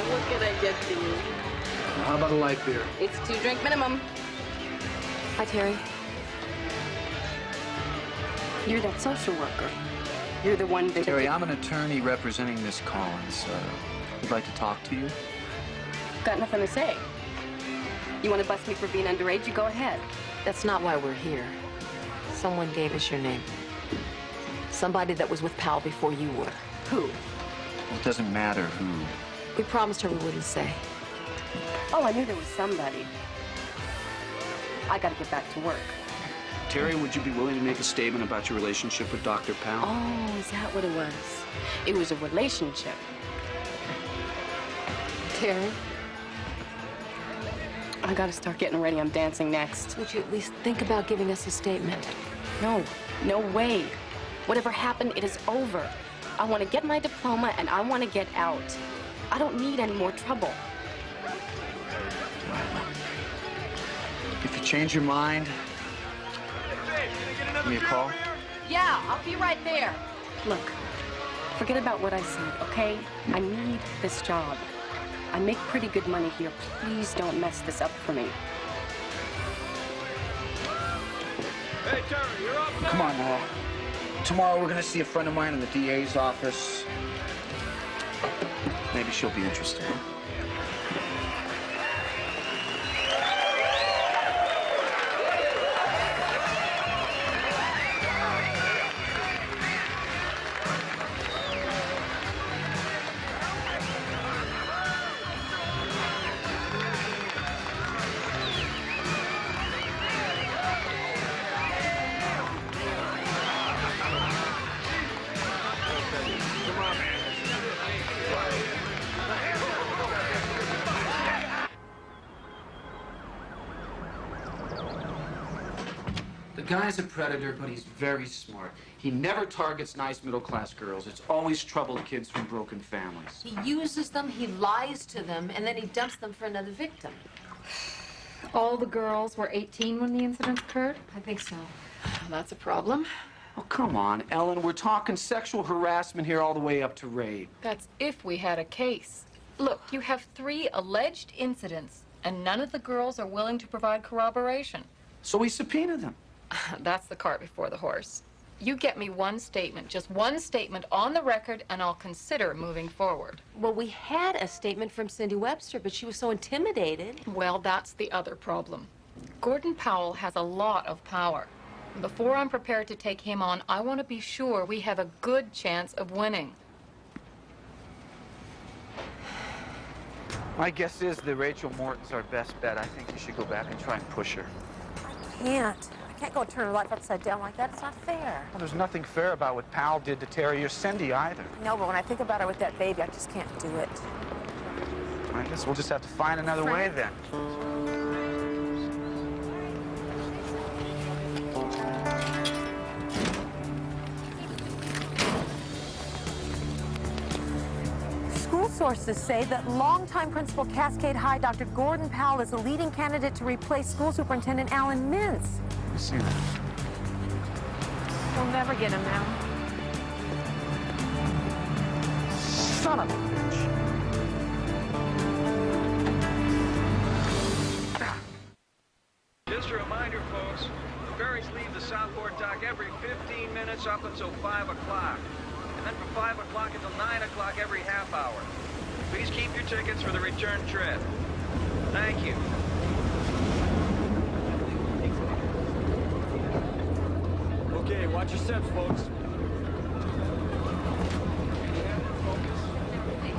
R: What can I get for you?
E: How about a light beer?
R: It's 2-drink minimum. Hi, Terry. You're that social worker. You're the one that...
E: Terry, I'm an attorney representing Miss Collins. Would like to talk to you.
R: Got nothing to say. You want to bust me for being underage? You go ahead.
C: That's not why we're here. Someone gave us your name. Somebody that was with Powell before you were. Who?
E: It doesn't matter who.
C: We promised her we wouldn't say.
R: Oh, I knew there was somebody. I got to get back to work.
E: Terry, would you be willing to make a statement about your relationship with Dr. Powell?
R: Oh, is that what it was? It was a relationship.
C: Terry?
R: I got to start getting ready. I'm dancing next.
C: Would you at least think about giving us a statement?
R: No, no way. Whatever happened, it is over. I want to get my diploma and I want to get out. I don't need any more trouble.
E: If you change your mind, give me a call.
R: Yeah, I'll be right there. Look, forget about what I said, okay? I need this job. I make pretty good money here. Please don't mess this up for me.
O: Hey, Terry, you're up next.
E: Come on, Laura. Tomorrow we're going to see a friend of mine in the DA's office. Maybe she'll be interested. The guy's a predator, but he's very smart. He never targets nice middle-class girls. It's always troubled kids from broken families.
C: He uses them, he lies to them, and then he dumps them for another victim.
G: All the girls were 18 when the incident occurred?
C: I think so.
R: That's a problem.
E: Oh, come on, Ellen. We're talking sexual harassment here all the way up to rape.
G: That's if we had a case. Look, you have 3 alleged incidents, and none of the girls are willing to provide corroboration.
E: So we subpoena them.
G: That's the cart before the horse. You get me one statement, just one statement on the record, and I'll consider moving forward.
C: Well, we had a statement from Cindy Webster, but she was so intimidated.
G: Well, that's the other problem. Gordon Powell has a lot of power. Before I'm prepared to take him on, I want to be sure we have a good chance of winning.
E: My guess is that Rachel Morton's our best bet. I think you should go back and try and push her.
S: Can't. I can't go turn her life upside down like that. It's not fair.
E: Well, there's nothing fair about what Powell did to Terry or Cindy either.
S: No, but when I think about her with that baby, I just can't do it.
E: I guess we'll just have to find another way then.
S: sources say that longtime principal Cascade High, Dr. Gordon Powell, is the leading candidate to replace School Superintendent Alan Mintz.
E: I see that.
S: We'll never get him now.
E: Son of a bitch.
O: Just a reminder, folks, the ferries leave the Southport dock every 15 minutes up until 5 o'clock. And then from 5 o'clock until 9 o'clock every half hour. Please keep your tickets for the return trip. Thank you.
N: Okay, watch your steps, folks.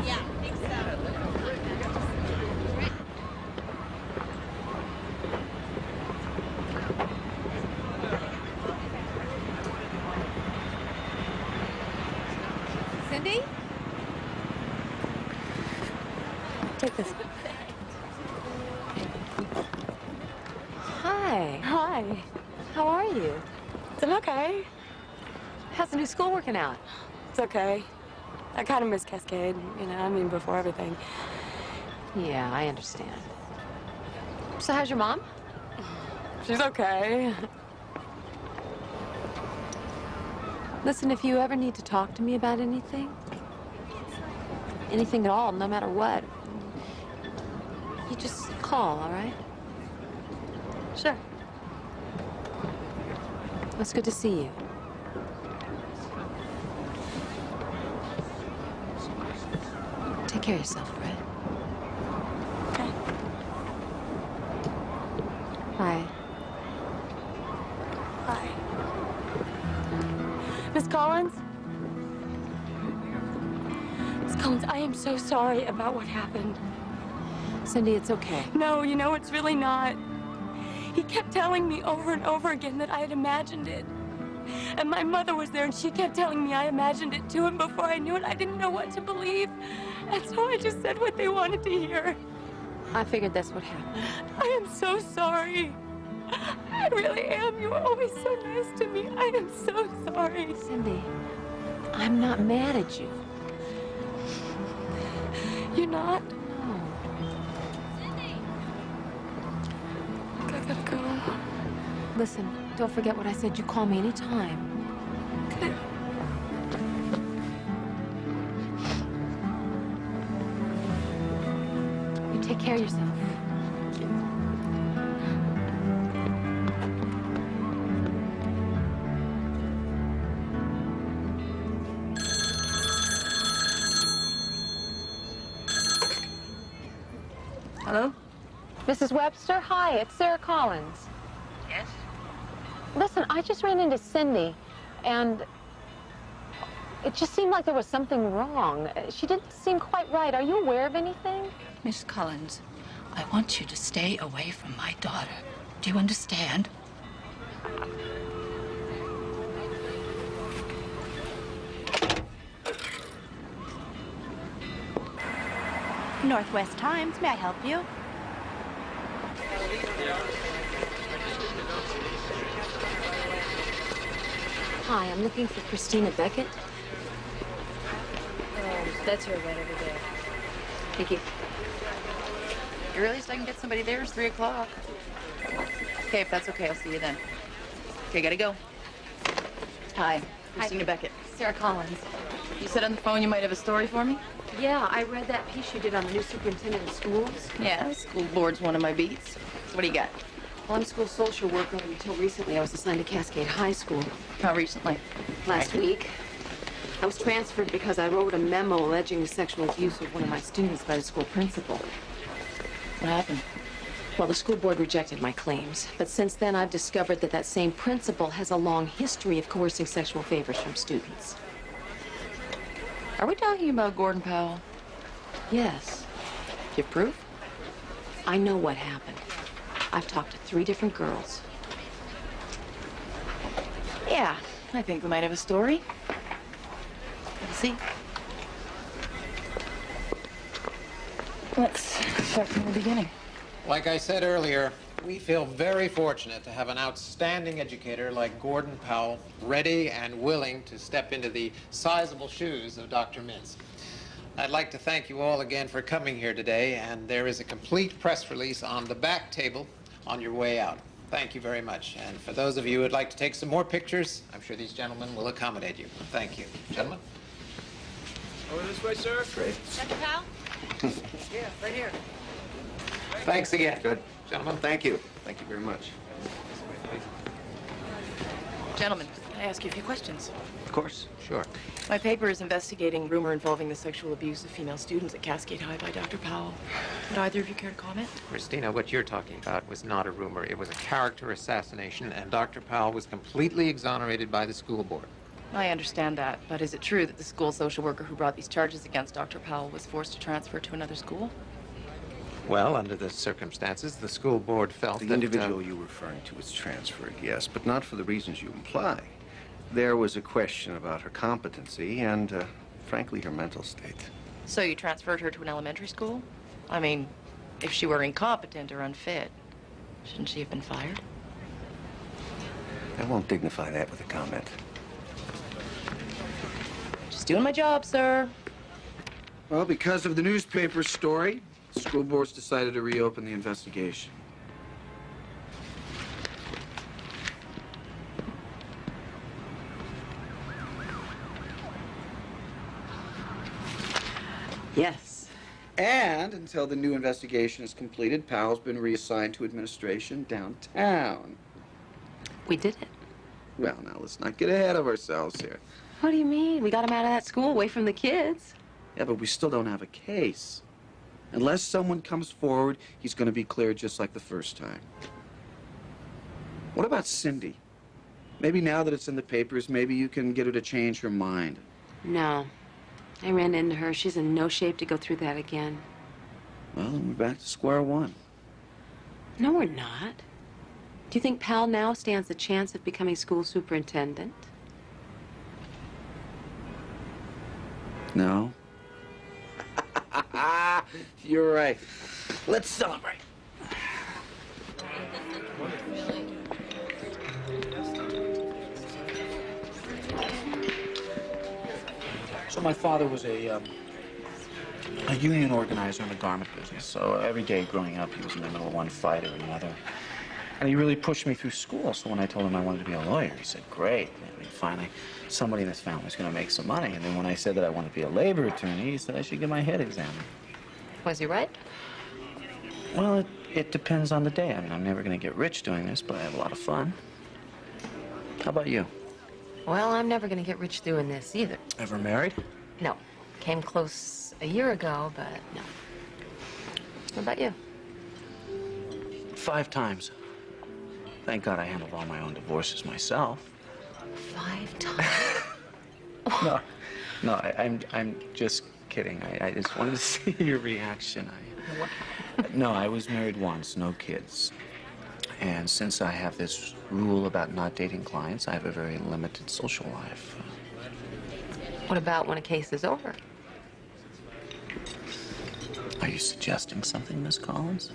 P: Yeah, I think so.
C: Cindy?
R: Take this.
C: Hi.
R: Hi. How are you? I'm okay.
C: How's the new school working out?
R: It's okay. I kind of miss Cascade, you know, I mean, before everything.
C: Yeah, I understand. So how's your mom?
R: She's okay.
C: Listen, if you ever need to talk to me about anything at all, no matter what, you just call, all right?
R: Sure.
C: It's good to see you. Take care of yourself, Brett.
R: Okay.
C: Bye.
R: Bye. Miss Collins? Miss Collins, I am so sorry about what happened.
C: Cindy, it's okay.
R: No, you know, it's really not. He kept telling me over and over again that I had imagined it. And my mother was there, and she kept telling me I imagined it too, and before I knew it, I didn't know what to believe. And so I just said what they wanted to hear.
C: I figured that's what happened.
R: I am so sorry. I really am. You were always so nice to me. I am so sorry.
C: Cindy, I'm not mad at you.
R: You're not?
C: No.
R: I gotta go.
C: Listen, don't forget what I said. You call me anytime.
R: Okay.
C: You take care of yourself.
H: Hello?
C: Mrs. Webster, hi, it's Sarah Collins.
H: Yes?
C: Listen, I just ran into Cindy, and it just seemed like there was something wrong. She didn't seem quite right. Are you aware of anything?
T: Miss Collins, I want you to stay away from my daughter. Do you understand?
U: Northwest Times, may I help you?
C: Hi, I'm looking for Christina Beckett.
V: That's her right over there.
C: Thank you.
V: The earliest I can get somebody there is 3 o'clock. Okay, if that's okay, I'll see you then. Okay, gotta go. Hi, Christina Beckett.
C: Sarah Collins.
V: You said on the phone you might have a story for me?
C: Yeah, I read that piece you did on the new superintendent of schools.
V: Yeah, school board's one of my beats. So what do you got?
C: Well, I'm a school social worker, and until recently I was assigned to Cascade High School.
V: How recently?
C: Last week. I was transferred because I wrote a memo alleging the sexual abuse of one of my students by the school principal.
V: What happened?
C: Well, the school board rejected my claims. But since then, I've discovered that that same principal has a long history of coercing sexual favors from students.
V: Are we talking about Gordon Powell?
C: Yes.
V: Do you have proof?
C: I know what happened. I've talked to 3 different girls.
V: Yeah, I think we might have a story. Let's see. Let's start from the beginning.
M: Like I said earlier, we feel very fortunate to have an outstanding educator like Gordon Powell, ready and willing to step into the sizable shoes of Dr. Mintz. I'd like to thank you all again for coming here today, and there is a complete press release on the back table on your way out. Thank you very much. And for those of you who would like to take some more pictures, I'm sure these gentlemen will accommodate you. Thank you. Gentlemen?
N: Over this way, sir.
K: Great.
P: Dr. Powell?
M: Yeah, right here. Thanks again.
K: Good.
M: Gentlemen.
K: Thank you. Thank you very much.
I: Gentlemen, can I ask you a few questions?
K: Of course.
M: Sure.
I: My paper is investigating rumor involving the sexual abuse of female students at Cascade High by Dr. Powell. Would either of you care to comment?
M: Christina, what you're talking about was not a rumor. It was a character assassination, and Dr. Powell was completely exonerated by the school board.
I: I understand that, but is it true that the school social worker who brought these charges against Dr. Powell was forced to transfer to another school?
M: Well, under the circumstances, the school board felt
K: The
M: that...
K: individual you're referring to was transferred, yes, but not for the reasons you imply. There was a question about her competency and, frankly, her mental state.
I: So you transferred her to an elementary school? I mean, if she were incompetent or unfit, shouldn't she have been fired?
K: I won't dignify that with a comment.
I: Just doing my job, sir.
E: Well, because of the newspaper story, the school board's decided to reopen the investigation.
L: Yes.
E: And until the new investigation is completed, Powell's been reassigned to administration downtown.
I: We did it.
E: Well, now, let's not get ahead of ourselves here.
I: What do you mean? We got him out of that school, away from the kids.
E: Yeah, but we still don't have a case. Unless someone comes forward, he's going to be cleared just like the first time. What about Cindy? Maybe now that it's in the papers, maybe you can get her to change her mind.
A: No. I ran into her. She's in no shape to go through that again.
E: Well, then we're back to square one.
A: No, we're not. Do you think Powell now stands a chance of becoming school superintendent?
E: No. You're right. Let's celebrate. So my father was a union organizer in the garment business. So every day growing up, he was in the middle of one fight or another. And he really pushed me through school. So when I told him I wanted to be a lawyer, he said, great. I mean, finally, somebody in this family is going to make some money. And then when I said that I wanted to be a labor attorney, he said I should get my head examined.
I: Was he right?
E: Well, it depends on the day. I mean, I'm never going to get rich doing this, but I have a lot of fun. How about you?
C: Well, I'm never going to get rich doing this either.
E: Ever married?
C: No. Came close a year ago, but no. What about you?
E: 5 times. Thank God I handled all my own divorces myself.
C: 5 times?
E: No, I'm just kidding. I just wanted to see your reaction. No, I was married once, no kids. And since I have this rule about not dating clients, I have a very limited social life.
C: What about when a case is over?
E: Are you suggesting something, Miss Collins?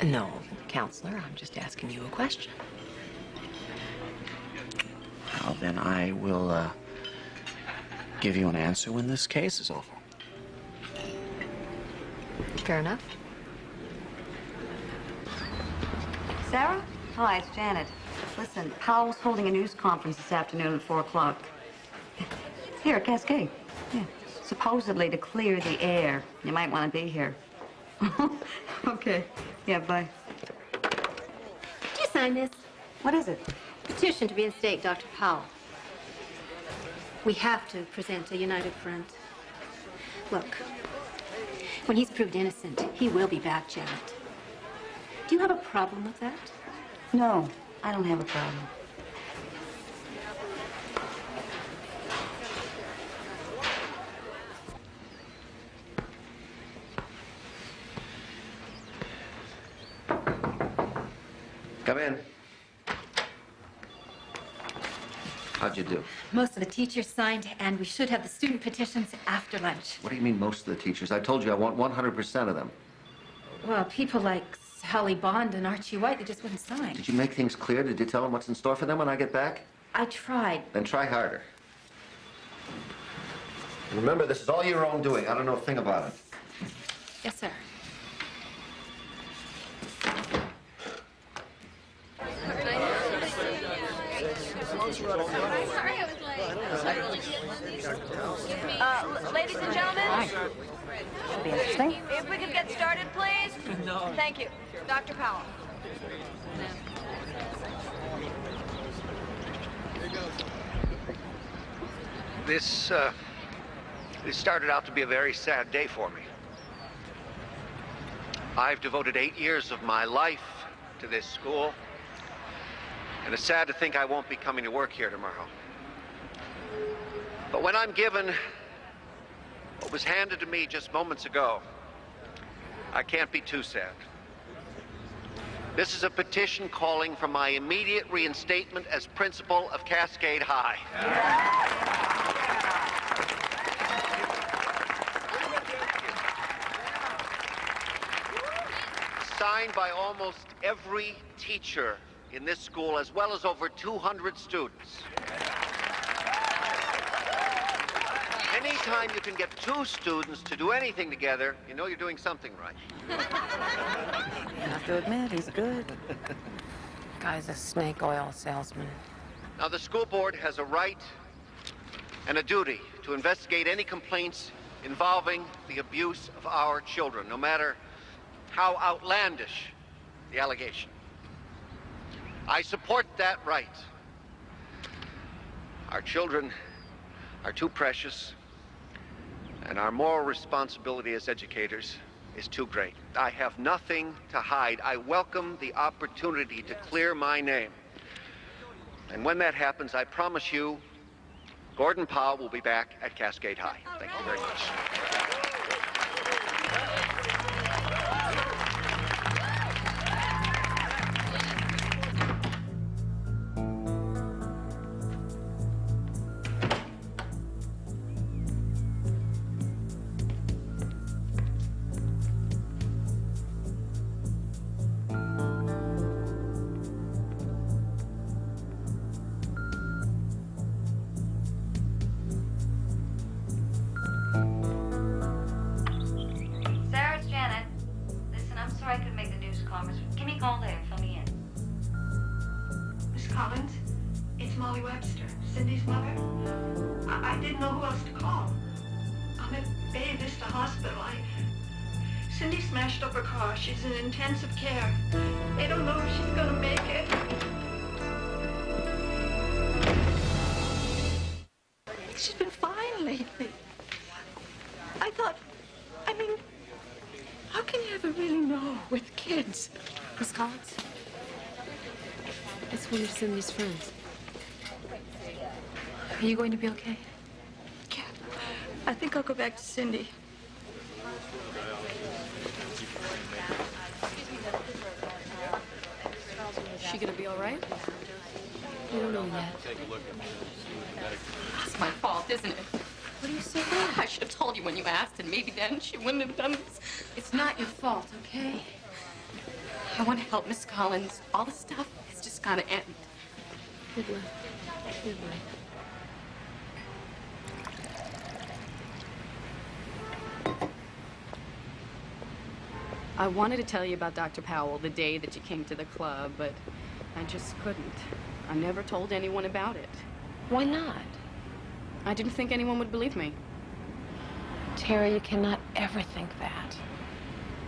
C: No, counselor. I'm just asking you a question.
E: Well, then I will give you an answer when this case is over.
C: Fair enough.
H: Sarah? Hi, it's Janet. Listen, Powell's holding a news conference this afternoon at 4 o'clock. Here at Cascade. Yeah. Supposedly to clear the air. You might want to be here. Okay. Yeah, bye.
S: Did you sign this?
H: What is it?
S: Petition to reinstate Dr. Powell. We have to present a united front. Look, when he's proved innocent, he will be back, Janet. Do you have a problem with that?
H: No, I don't have a problem.
K: Come in. How'd you do?
S: Most of the teachers signed, and we should have the student petitions after lunch.
K: What do you mean, most of the teachers? I told you I want 100% of them.
S: Well, people like Sally Bond and Archie White, they just wouldn't sign.
K: Did you make things clear? Did you tell them what's in store for them when I get back?
S: I tried.
K: Then try harder. Remember, this is all your own doing. I don't know a thing about it.
C: Yes, sir.
P: Ladies and gentlemen. Should be interesting. If we could get started, please. No. Thank you. Dr. Powell.
B: This started out to be a very sad day for me. I've devoted 8 years of my life to this school, and it's sad to think I won't be coming to work here tomorrow. But when I'm given what was handed to me just moments ago, I can't be too sad. This is a petition calling for my immediate reinstatement as principal of Cascade High. Signed by almost every teacher in this school, as well as over 200 students. Anytime you can get 2 students to do anything together, you know you're doing something right.
C: I have to admit, he's good. Guy's a snake oil salesman.
B: Now, the school board has a right and a duty to investigate any complaints involving the abuse of our children, no matter how outlandish the allegation. I support that right. Our children are too precious, and our moral responsibility as educators is too great. I have nothing to hide. I welcome the opportunity to clear my name. And when that happens, I promise you, Gordon Powell will be back at Cascade High. Thank you very much.
F: She's in intensive care. They don't know if she's gonna make it. She's been fine lately. I mean, how can you ever really know with kids?
A: Miss Collins? It's one of Cindy's friends. Are you going to be okay?
F: Yeah. I think I'll go back to Cindy.
A: Is she gonna be all right? We don't know yet.
U: It's my fault, isn't it?
A: What do you say?
U: I should have told you when you asked, and maybe then she wouldn't have done this.
A: It's not your fault, okay?
U: I want to help Miss Collins. All the stuff is just gotta end.
A: Good luck. Good luck.
U: I wanted to tell you about Dr. Powell the day that you came to the club, but I just couldn't. I never told anyone about it.
C: Why not?
U: I didn't think anyone would believe me.
C: Terry, you cannot ever think that.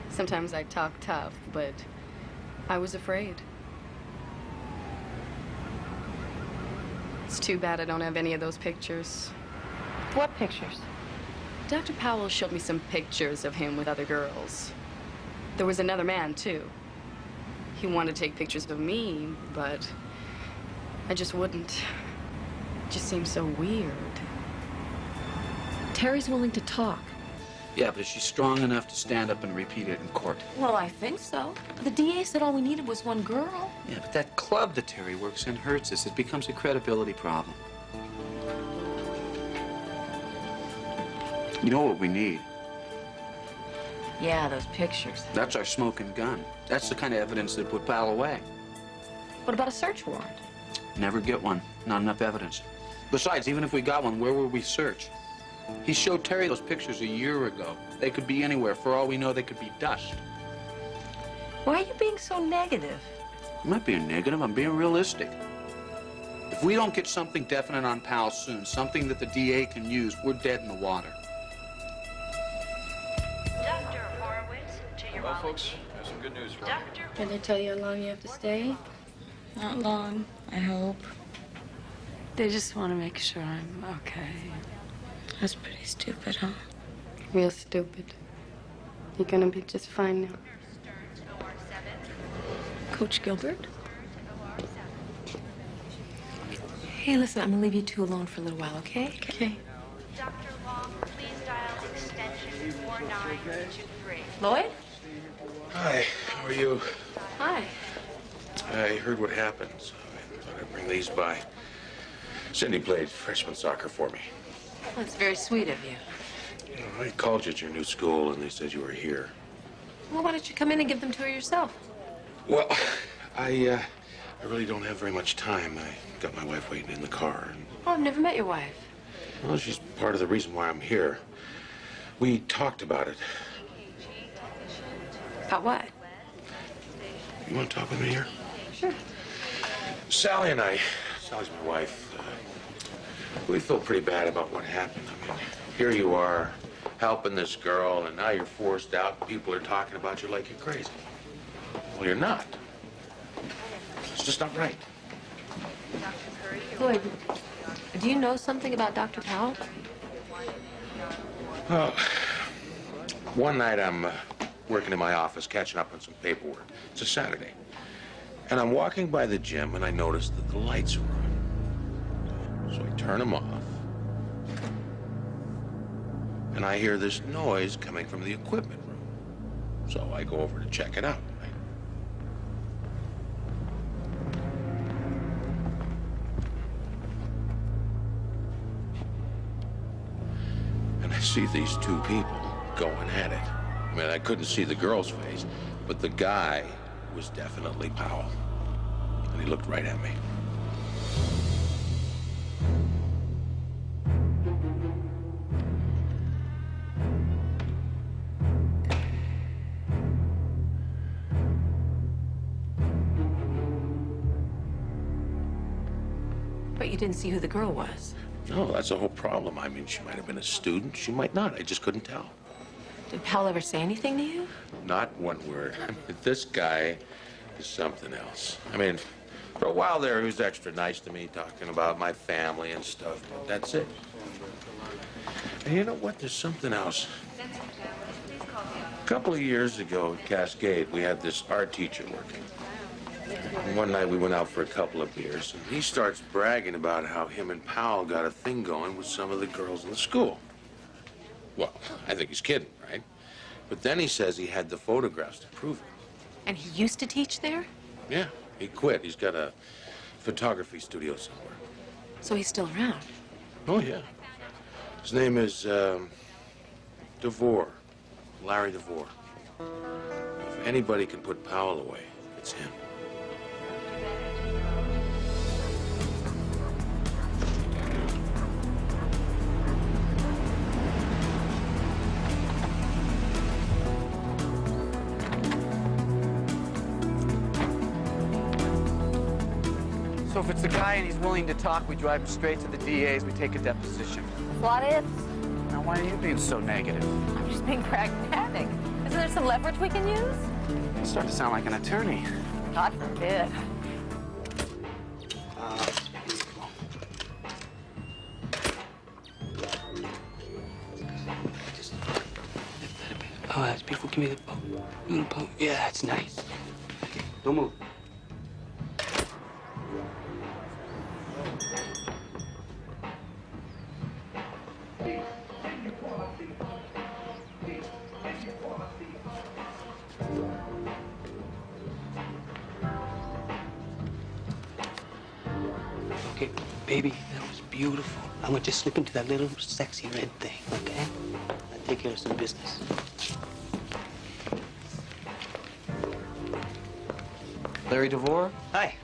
U: Sometimes I talk tough, but I was afraid. It's too bad I don't have any of those pictures.
C: What pictures?
U: Dr. Powell showed me some pictures of him with other girls. There was another man, too. He wanted to take pictures of me, but I just wouldn't. It just seemed so weird.
A: Terry's willing to talk.
E: Yeah, but is she strong enough to stand up and repeat it in court?
U: Well, I think so. The DA said all we needed was one girl.
E: Yeah, but that club that Terry works in hurts us. It becomes a credibility problem. You know what we need?
U: Yeah, those pictures.
E: That's our smoking gun. That's the kind of evidence that put Powell away.
U: What about a search warrant?
E: Never get one. Not enough evidence. Besides, even if we got one, where would we search? He showed Terry those pictures a year ago. They could be anywhere. For all we know, they could be dust.
A: Why are you being so negative?
E: I'm not being negative. I'm being realistic. If we don't get something definite on Powell soon, something that the DA can use, we're dead in the water.
P: Dr. Horowitz to your
O: Well, folks, there's some good news for you.
D: Can they tell you how long you have to stay? Not long, I hope.
A: They just want to make sure I'm okay.
D: That's pretty stupid, huh?
A: Real stupid. You're gonna be just fine now.
D: Coach Gilbert?
C: Hey, listen, I'm gonna leave you two alone for a little while, okay?
D: Okay.
P: Dr. Long, please dial extension 4923.
C: Lloyd?
J: Hi, how are you?
C: Hi.
J: I heard what happened, so I thought I'd bring these by. Cindy played freshman soccer for me.
A: That's very sweet of you.
J: You know, I called you at your new school, and they said you were here.
C: Well, why don't you come in and give them to her yourself?
J: Well, I really don't have very much time. I got my wife waiting in the car. And,
C: Oh, I've never met your wife.
J: well, she's part of the reason why I'm here. We talked about it.
C: About what?
J: You want to talk with me here?
C: Sure.
J: Sally's my wife. We feel pretty bad about what happened. I mean, here you are, helping this girl, and now you're forced out, and people are talking about you like you're crazy. Well, you're not. It's just not right.
C: Lloyd, do you know something about Dr. Powell?
J: Well, one night I'm working in my office, catching up on some paperwork. It's a Saturday. And I'm walking by the gym, and I notice that the lights are on. So I turn them off. And I hear this noise coming from the equipment room. So I go over to check it out. And I see these two people going at it. I mean, I couldn't see the girl's face, but the guy was definitely Powell. And he looked right at me.
C: But you didn't see who the girl was.
J: No, that's the whole problem. I mean, she might have been a student. She might not. I just couldn't tell.
C: Did Powell ever say anything to you?
J: Not one word. I mean, this guy is something else. I mean, for a while there, he was extra nice to me, talking about my family and stuff, but that's it. And you know what? There's something else. A couple of years ago at Cascade, we had this art teacher working. And one night we went out for a couple of beers, and he starts bragging about how him and Powell got a thing going with some of the girls in the school. Well, I think he's kidding, right? But then he says he had the photographs to prove it.
C: And he used to teach there?
J: Yeah, he quit. He's got a photography studio somewhere.
C: So he's still around?
J: Oh, yeah. His name is, DeVore. Larry DeVore. If anybody can put Powell away, it's him.
E: So if it's the guy and he's willing to talk, we drive him straight to the DA's, we take a deposition.
H: What if?
E: Now, why are you being so negative?
H: I'm just being pragmatic. Isn't there some leverage we can use?
E: You start to sound like an attorney.
H: God forbid.
W: Oh, that's beautiful. Give me the boat. Yeah, that's nice. Okay, don't move. Okay, baby, that was beautiful. I want you to slip into that little sexy red thing, okay? I'll take care of some business.
E: Larry DeVore? Hi.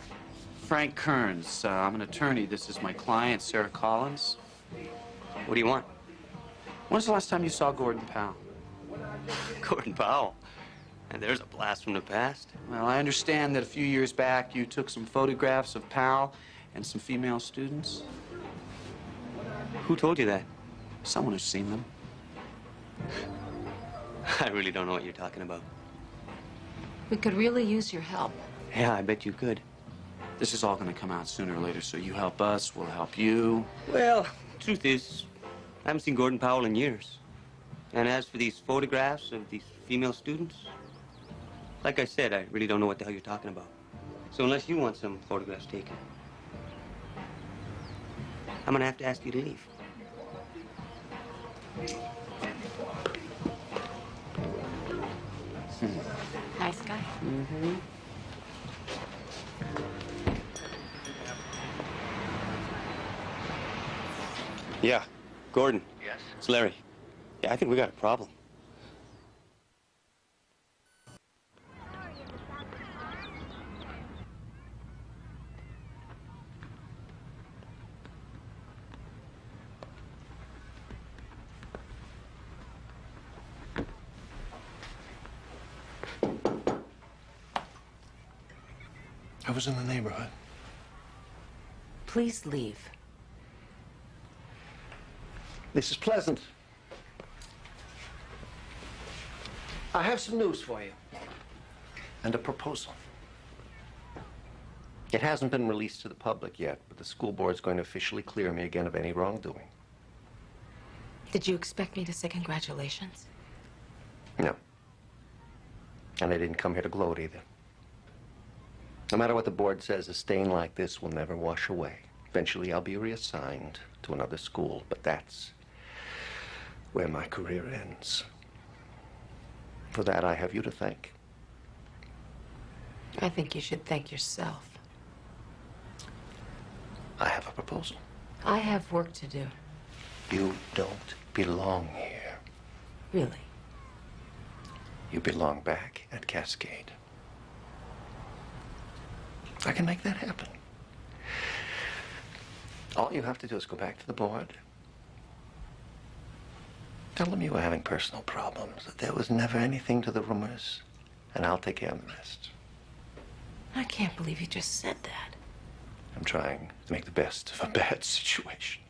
E: Frank Kearns. I'm an attorney. This is my client, Sarah Collins.
W: What do you want?
E: When's the last time you saw Gordon Powell?
W: Gordon Powell. And there's a blast from the past.
E: Well, I understand that a few years back you took some photographs of Powell and some female students.
W: Who told you that?
E: Someone who's seen them.
W: I really don't know what you're talking about.
A: We could really use your help.
W: Yeah, I bet you could.
E: This is all going to come out sooner or later, so you help us, we'll help you.
W: Well, truth is, I haven't seen Gordon Powell in years. And as for these photographs of these female students, like I said, I really don't know what the hell you're talking about. So unless you want some photographs taken, I'm gonna have to ask you to leave.
A: Nice guy.
W: Mm-hmm. Yeah, Gordon.
B: Yes?
W: It's Larry. Yeah, I think we got a problem.
K: I was in the neighborhood.
A: Please leave.
K: This is Pleasant. I have some news for you. And a proposal. It hasn't been released to the public yet, but the school board's going to officially clear me again of any wrongdoing.
A: Did you expect me to say congratulations?
K: No. And I didn't come here to gloat either. No matter what the board says, a stain like this will never wash away. Eventually, I'll be reassigned to another school, but that's where my career ends. For that, I have you to thank.
A: I think you should thank yourself.
K: I have a proposal.
A: I have work to do.
K: You don't belong here.
A: Really?
K: You belong back at Cascade. I can make that happen. All you have to do is go back to the board. Tell them you were having personal problems, that there was never anything to the rumors, and I'll take care of the rest.
A: I can't believe you just said that.
K: I'm trying to make the best of a bad situation.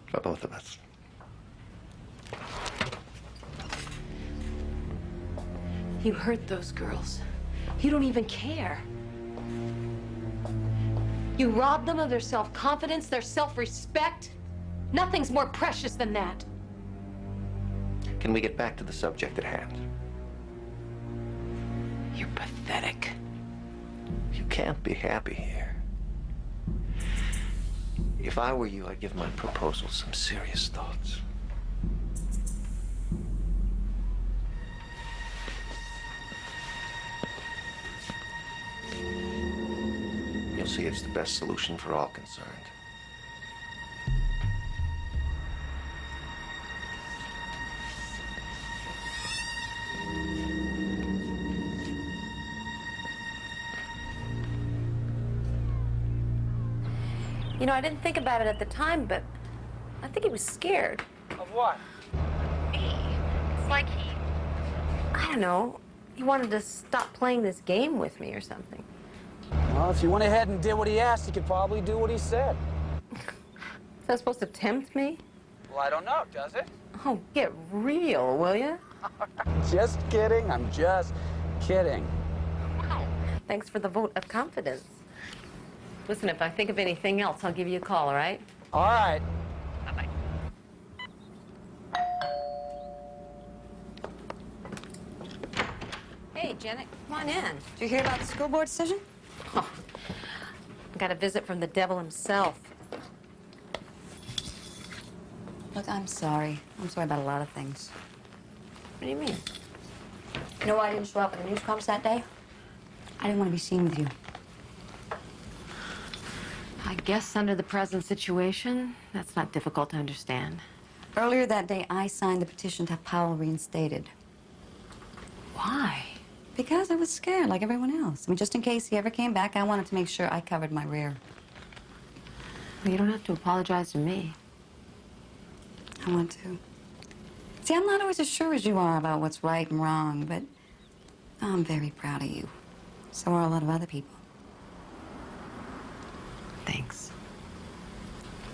K: For both of us.
A: You hurt those girls. You don't even care. You robbed them of their self-confidence, their self-respect. Nothing's more precious than that.
K: Can we get back to the subject at hand?
A: You're pathetic.
K: You can't be happy here. If I were you, I'd give my proposal some serious thoughts. You'll see it's the best solution for all concerned.
A: You know, I didn't think about it at the time, but I think he was scared.
N: Of what?
A: Me. It's like I don't know, he wanted to stop playing this game with me or something.
N: Well, if you went ahead and did what he asked, he could probably do what he said.
A: Is that supposed to tempt me?
N: Well, I don't know, does it?
A: Oh, get real, will you?
N: Just kidding. I'm just kidding.
A: Thanks for the vote of confidence. Listen, if I think of anything else, I'll give you a call, all right?
N: All right.
A: Bye-bye.
F: Hey, Janet, come on in. Did you hear about the school board decision?
A: Oh, I got a visit from the devil himself.
H: Look, I'm sorry. I'm sorry about a lot of things.
A: What do you mean?
H: You know why I didn't show up at the news conference that day? I didn't want to be seen with you.
A: I guess under the present situation, that's not difficult to understand.
H: Earlier that day, I signed the petition to have Powell reinstated.
A: Why?
H: Because I was scared, like everyone else. I mean, just in case he ever came back, I wanted to make sure I covered my rear.
A: Well, you don't have to apologize to me.
H: I want to. See, I'm not always as sure as you are about what's right and wrong, but I'm very proud of you. So are a lot of other people.
A: Thanks.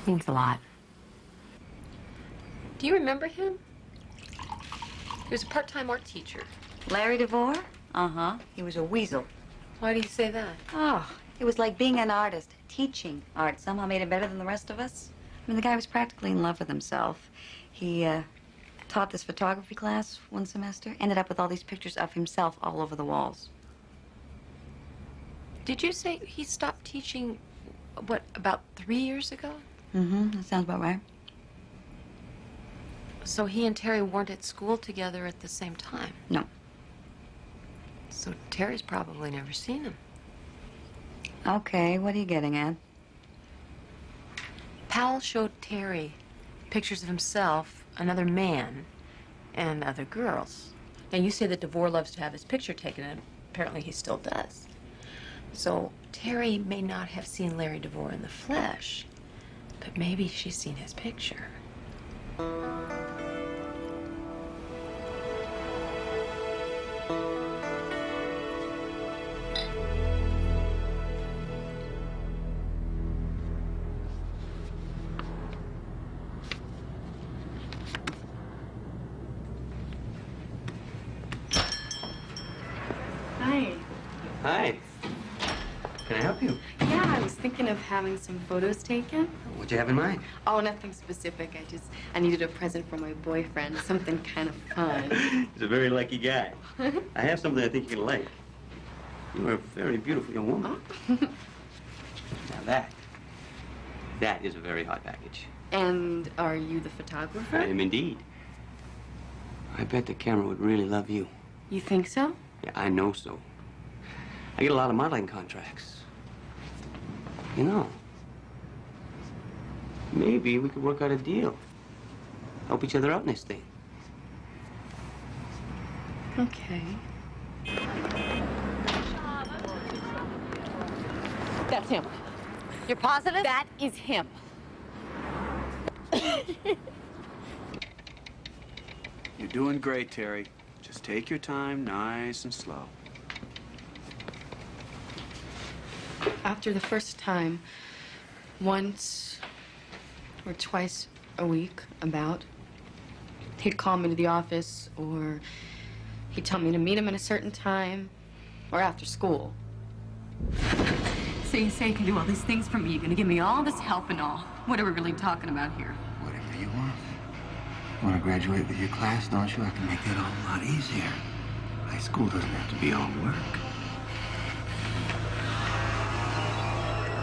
A: Means a lot. Do you remember him? He was a part-time art teacher.
H: Larry DeVore? Uh-huh. He was a weasel.
A: Why do you say that?
H: Oh, it was like being an artist. Teaching art somehow made him better than the rest of us. I mean, the guy was practically in love with himself. He, taught this photography class one semester, ended up with all these pictures of himself all over the walls.
A: Did you say he stopped teaching, what, about 3 years ago?
H: Mm-hmm. That sounds about right.
A: So he and Terry weren't at school together at the same time?
H: No.
A: So Terry's probably never seen him.
H: Okay, what are you getting at?
A: Powell showed Terry pictures of himself, another man, and other girls. Now, you say that DeVore loves to have his picture taken, and apparently he still does. So Terry may not have seen Larry DeVore in the flesh, but maybe she's seen his picture.
U: Hi.
W: Hi. Can I help you?
U: Yeah, I was thinking of having some photos taken.
W: What'd you have in mind?
U: Oh, nothing specific. I needed a present for my boyfriend, something kind of fun.
W: He's a very lucky guy. I have something I think you're gonna like. You are a very beautiful young woman. Now that is a very hot package.
U: And are you the photographer?
W: I am indeed. I bet the camera would really love you.
U: You think so?
W: Yeah, I know so. I get a lot of modeling contracts. You know, maybe we could work out a deal. Help each other out in this thing.
U: Okay.
C: That's him.
A: You're positive?
C: That is him.
E: You're doing great, Terry. Just take your time, nice and slow.
U: After the first time, once or twice a week, about, he'd call me to the office, or he'd tell me to meet him at a certain time, or after school.
G: So you say you can do all these things for me. You're gonna give me all this help and all. What are we really talking about here?
Q: Whatever you want. Want to graduate with your class, don't you? I can make that all a lot easier. High school doesn't have to be all work.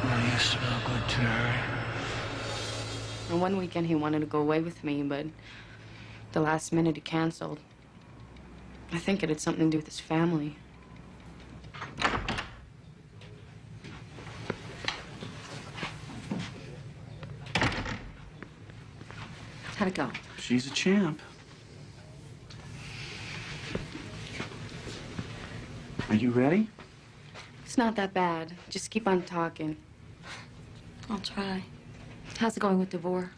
Q: Oh, you smell good, Terry.
U: And one weekend he wanted to go away with me, but the last minute he canceled. I think it had something to do with his family. How'd it go?
E: She's a champ. Are you ready?
U: It's not that bad. Just keep on talking.
H: I'll try.
A: How's it going with DeVore?